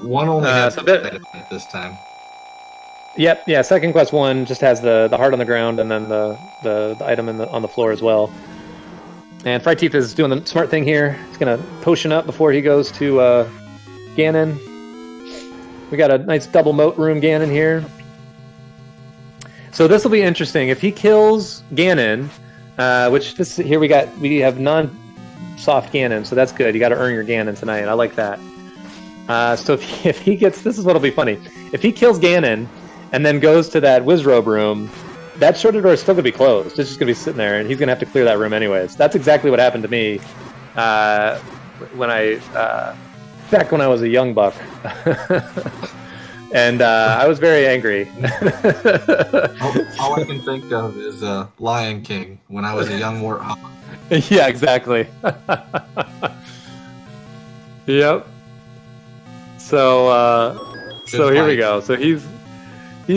1 only has at this time. Yep, yeah. Second quest 1 just has the heart on the ground and then the item on the floor as well. And Fryteeth is doing the smart thing here. He's going to potion up before he goes to Ganon. We got a nice double moat room Ganon here. So this will be interesting. If he kills Ganon, here we have non-soft Ganon, so that's good. You got to earn your Ganon tonight. I like that. So if he gets, this is what'll be funny. If he kills Ganon and then goes to that Wizrobe room, that shorter door is still going to be closed. It's just going to be sitting there, and he's going to have to clear that room anyways. That's exactly what happened to me back when I was a young buck. And I was very angry. All I can think of is Lion King when I was a young warthog. Yeah, exactly. Yep. So here we go. So he's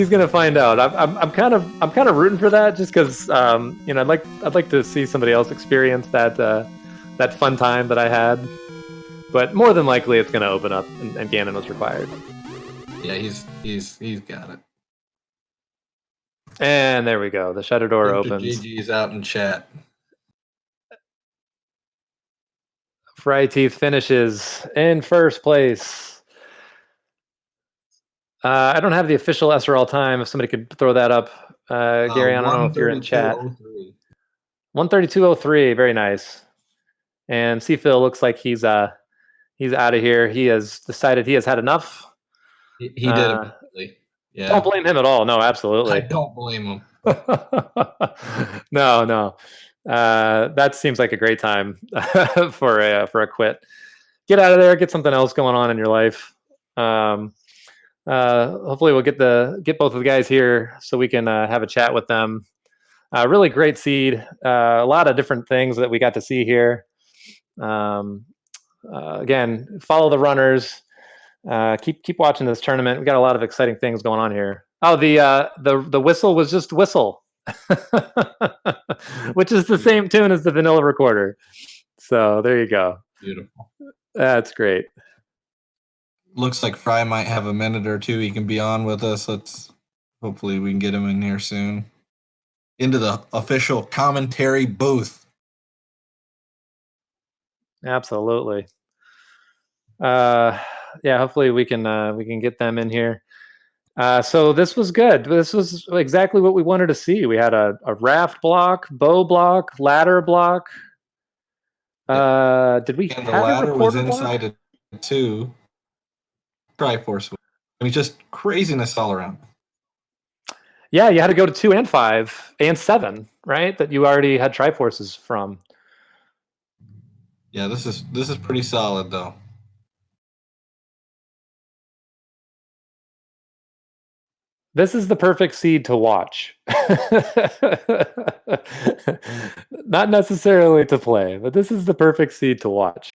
gonna find out. I'm kind of rooting for that, just because I'd like to see somebody else experience that fun time that I had. But more than likely, it's gonna open up, and Ganon was required. Yeah, he's got it. And there we go. The shutter door opens. GG's out in chat. Fryteeth finishes in first place. I don't have the official SRL time. If somebody could throw that up, Gary, I don't know if you're in chat. 132.03. Very nice. And SeaPhil looks like he's out of here. He has decided he has had enough. He did immediately. Yeah. Don't blame him at all. No, absolutely. I don't blame him. No. That seems like a great time for a quit. Get out of there. Get something else going on in your life. Hopefully we'll get both of the guys here so we can have a chat with them. Really great seed. A lot of different things that we got to see here. Again, follow the runners. Keep watching this tournament. We got a lot of exciting things going on here. Oh, the whistle was just whistle, which is the same tune as the vanilla recorder. So there you go. Beautiful. That's great. Looks like Fry might have a minute or two he can be on with us. Hopefully we can get him in here soon. Into the official commentary booth. Absolutely. Yeah, hopefully we can get them in here. So this was good. This was exactly what we wanted to see. We had a raft block, bow block, ladder block. Did we And the have it ladder was recorded? inside a 2 Triforce. I mean, just craziness all around. Yeah, you had to go to 2 and 5 and 7, right? That you already had Triforces from. Yeah, this is pretty solid though. This is the perfect seed to watch. Not necessarily to play, but this is the perfect seed to watch.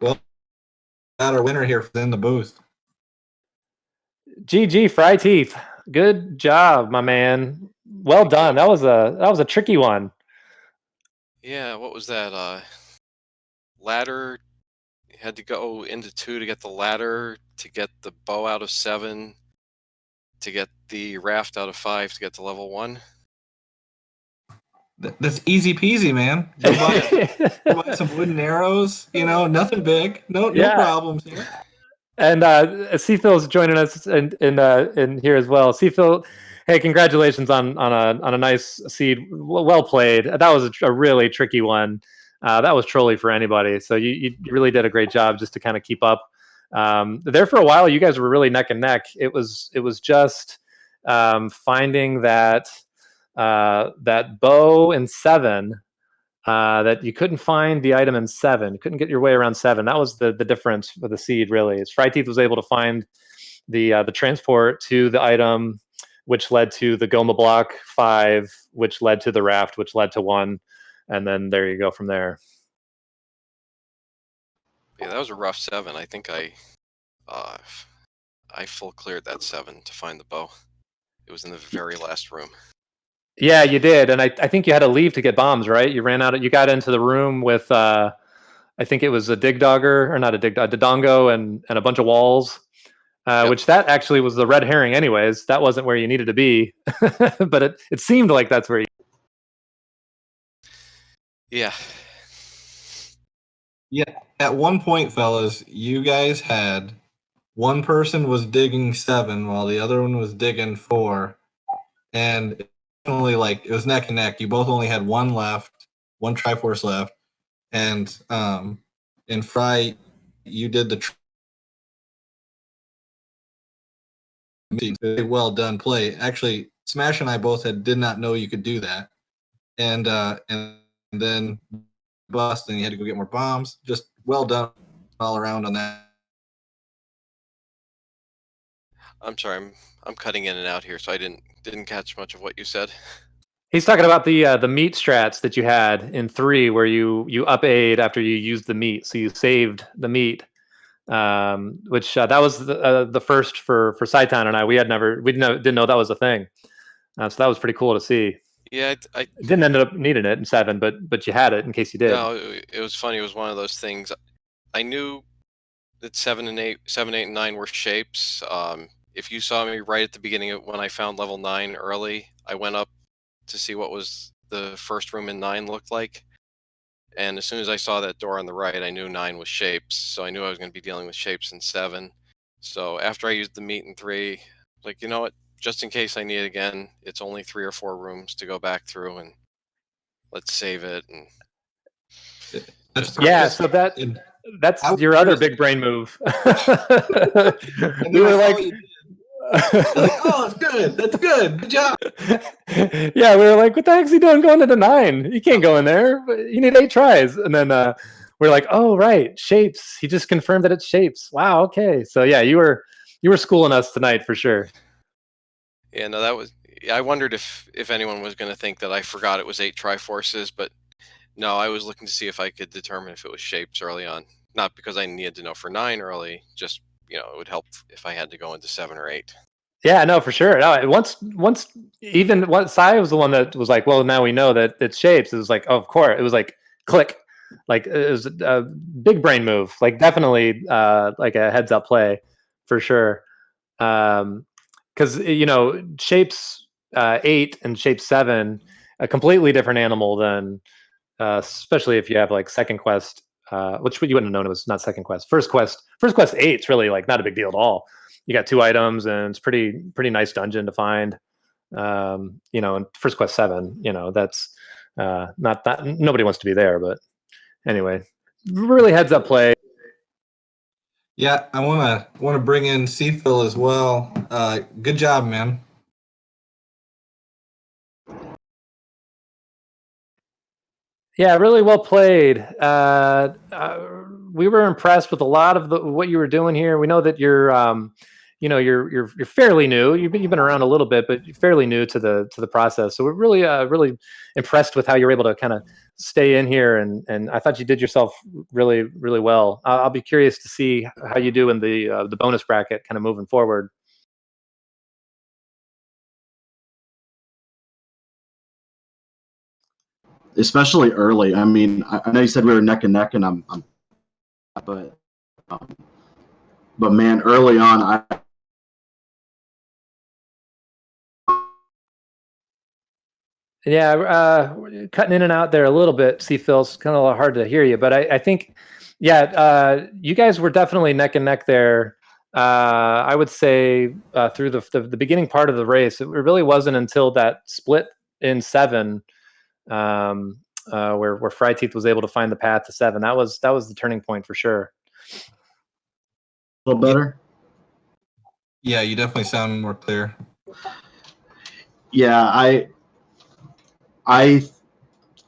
Well, got our winner here in the booth. GG Fryteeth. Good job, my man. Well done. That was a tricky one. Yeah, what was that? Ladder. Had to go into 2 to get the ladder, to get the bow out of 7, to get the raft out of 5 to get to level 1. That's easy peasy, man. Go buy some wooden arrows. You know, nothing big. No problems here. And SeaPhil's joining us in here as well. SeaPhil, hey, congratulations on a nice seed. Well played. That was a really tricky one. That was trolly for anybody. So you really did a great job just to kind of keep up. There for a while, you guys were really neck and neck. It was just finding that bow in 7. That you couldn't find the item in 7, you couldn't get your way around 7. That was the difference for the seed, really. Is Fryteeth was able to find the transport to the item, which led to the Goma block 5, which led to the raft, which led to 1, and then there you go from there. Yeah, that was a rough 7. I think I full cleared that 7 to find the bow. It was in the very last room. Yeah, you did, and I think you had to leave to get bombs, right? You ran out. You got into the room with I think it was a dig dogger, or not a dodongo, and a bunch of walls. Yep. Which that actually was the red herring anyways. That wasn't where you needed to be. But it seemed like that's where you... Yeah. Yeah. At one point, fellas, you guys had one person was digging 7 while the other one was digging 4. And only like it was neck and neck. You both only had one left, one Triforce left. And in Fry, you did the well done play. Actually, Smash and I both did not know you could do that, and then bust, and you had to go get more bombs. Just well done all around on that. I'm sorry, I'm cutting in and out here, so I didn't catch much of what you said. He's talking about the meat strats that you had in 3, where you up aid after you used the meat, so you saved the meat. Which that was the first for Saitan and I. We didn't know that was a thing. So that was pretty cool to see. Yeah, I didn't end up needing it in 7, but you had it in case you did. No, it was funny. It was one of those things. I knew that 7, 8, and 9 were shapes. If you saw me right at the beginning when I found level 9 early, I went up to see what was the first room in 9 looked like. And as soon as I saw that door on the right, I knew 9 was shapes. So I knew I was going to be dealing with shapes in 7. So after I used the meat in 3, like, you know what? Just in case I need it again, it's only 3 or 4 rooms to go back through, and let's save it. And yeah, so that's your other big brain move. We were like, oh, it's good. That's good. Good job. Yeah, we were like, what the heck's he doing going into 9? You can't go in there. You need 8 tries. And then we're like, oh, right, shapes. He just confirmed that it's shapes. Wow, okay. So yeah, you were schooling us tonight for sure. Yeah, no, that was... I wondered if anyone was going to think that I forgot it was 8 Triforces, but no, I was looking to see if I could determine if it was shapes early on. Not because I needed to know for 9 early, just, it would help if I had to go into 7 or 8. Yeah, no, for sure. No, once Sai was the one that was like, well, now we know that it's shapes. It was like, oh, of course. It was like, click. Like, it was a big brain move. Like, definitely like a heads up play for sure. Because, shapes 8 and shape 7, a completely different animal than, especially if you have like second quest, which you wouldn't have known it was not second quest. First quest 8's really like not a big deal at all. You got 2 items and it's pretty nice dungeon to find. in First Quest 7, that's not that nobody wants to be there, but anyway, really heads up play. Yeah, I wanna bring in SeaPhil as well. Good job, man. Yeah, really well played. We were impressed with a lot of what you were doing here. We know that you're you're fairly new. You've been around a little bit, but you're fairly new to the process. So we're really impressed with how you're able to kind of stay in here, and I thought you did yourself really well. I'll be curious to see how you do in the bonus bracket, kind of moving forward. Especially early. I mean, I know you said we were neck and neck, and but man, early on, Yeah, cutting in and out there a little bit. SeaPhil, it's kind of hard to hear you, but I think, yeah, you guys were definitely neck and neck there. I would say through the beginning part of the race, it really wasn't until that split in 7, where Fryteeth was able to find the path to 7. That was the turning point for sure. a little better. Yeah, you definitely sound more clear. Yeah, I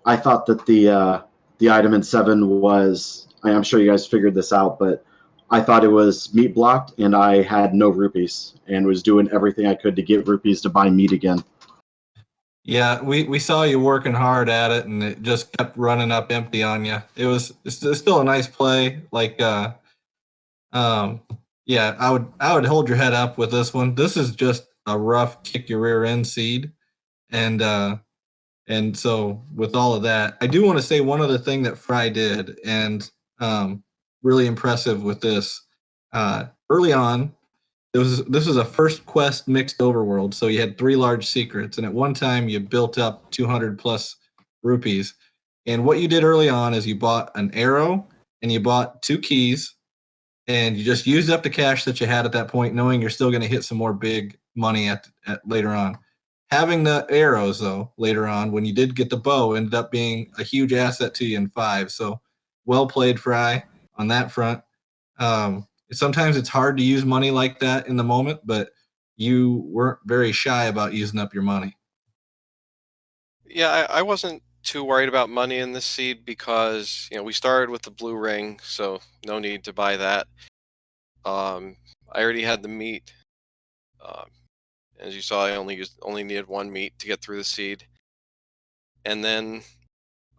thought that the item in 7 was. I'm sure you guys figured this out, but I thought it was meat blocked, and I had no rupees, and was doing everything I could to get rupees to buy meat again. Yeah, we saw you working hard at it, and it just kept running up empty on you. It's still a nice play. Like, yeah, I would hold your head up with this one. This is just a rough kick your rear end seed, and so with all of that, I do want to say one other thing that Fry did, and really impressive with this. Early on, this was a first quest mixed overworld, so you had 3 large secrets, and at one time you built up 200 plus rupees. And what you did early on is you bought an arrow and you bought 2 keys, and you just used up the cash that you had at that point, knowing you're still going to hit some more big money at later on. Having the arrows, though, later on, when you did get the bow, ended up being a huge asset to you in 5. So well played, Fry, on that front. Sometimes it's hard to use money like that in the moment, but you weren't very shy about using up your money. Yeah, I wasn't too worried about money in this seed because we started with the blue ring, so no need to buy that. I already had the meat. As you saw, I only needed 1 meat to get through the seed, and then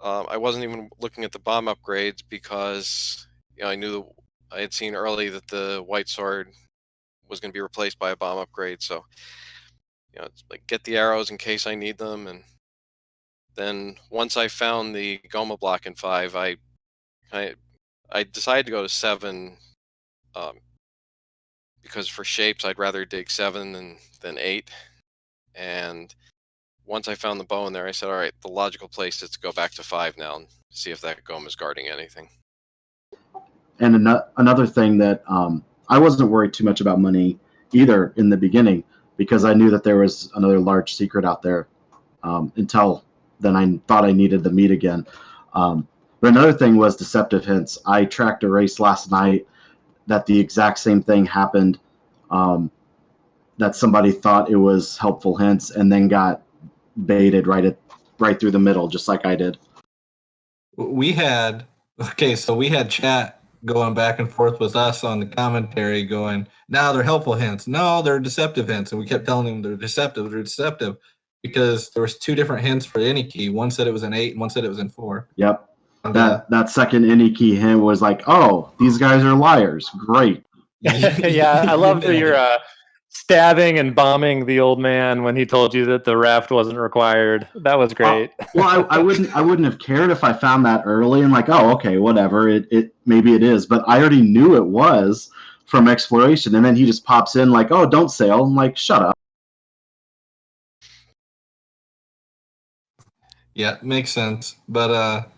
I wasn't even looking at the bomb upgrades because I knew I had seen early that the white sword was going to be replaced by a bomb upgrade. So it's like get the arrows in case I need them, and then once I found the Goma block in 5, I decided to go to 7 because for shapes I'd rather dig 7 than 8, and once I found the bow in there, I said, all right, the logical place is to go back to 5 now and see if that Goma is guarding anything. And another thing that I wasn't worried too much about money either in the beginning, because I knew that there was another large secret out there. Until then, I thought I needed the meat again. But another thing was deceptive hints. I tracked a race last night that the exact same thing happened. That somebody thought it was helpful hints and then got baited right through the middle, just like I did. We had chat going back and forth with us on the commentary going, no, they're helpful hints. No, they're deceptive hints. And we kept telling them they're deceptive because there was 2 different hints for any key. One said it was an 8 and one said it was in 4. Yep. And, that second any key hint was like, oh, these guys are liars. Great. Yeah, I love that you're stabbing and bombing the old man when he told you that the raft wasn't required. That was great. Well, I wouldn't have cared if I found that early and like, oh, okay, whatever. It maybe it is, but I already knew it was from exploration, and then he just pops in like, oh, don't sail. I'm like, shut up. Yeah, makes sense. But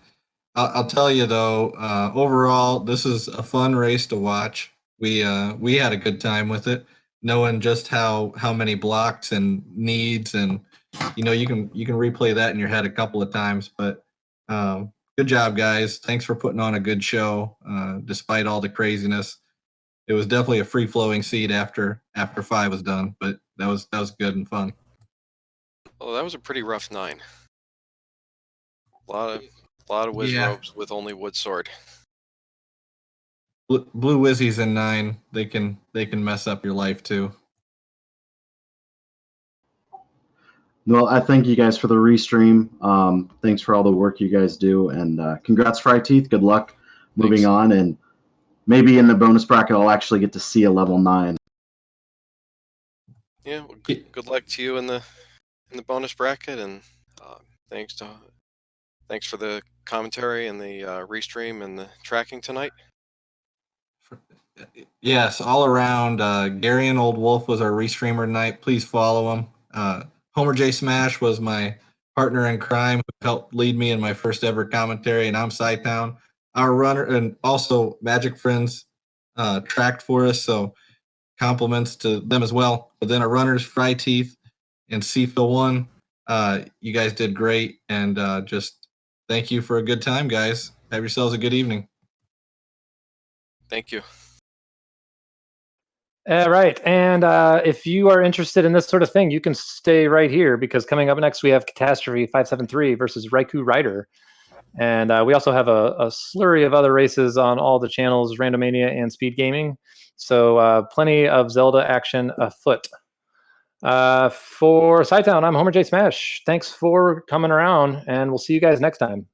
I'll tell you though, overall, this is a fun race to watch. We had a good time with it. knowing just how many blocks and needs, and you can replay that in your head a couple of times. But good job, guys. Thanks for putting on a good show despite all the craziness. It was definitely a free flowing seed after 5 was done, but that was good and fun. Well, that was a pretty rough 9. A lot of whiz ropes with only wood sword. Blue Wizzies in 9, they can mess up your life too. Well, I thank you guys for the restream. Thanks for all the work you guys do, and congrats, Fryteeth. Good luck moving on, and maybe in the bonus bracket I'll actually get to see a level 9. Yeah, well, good luck to you in the bonus bracket, and thanks for the commentary and the restream and the tracking tonight. Yes, all around. Gary and Old Wolf was our restreamer tonight. Please follow him. Homer J Smash was my partner in crime who helped lead me in my first ever commentary, and I'm SciTown. Our runner, and also Magic Friends tracked for us, so compliments to them as well. But then our runners, Fryteeth and SeaPhil1, you guys did great, and just thank you for a good time, guys. Have yourselves a good evening. Thank you. Right. And if you are interested in this sort of thing, you can stay right here, because coming up next, we have Catastrophe 573 versus Raikou Rider. And we also have a slurry of other races on all the channels, Randomania and Speed Gaming. So plenty of Zelda action afoot. For SciTown, I'm Homer J Smash. Thanks for coming around, and we'll see you guys next time.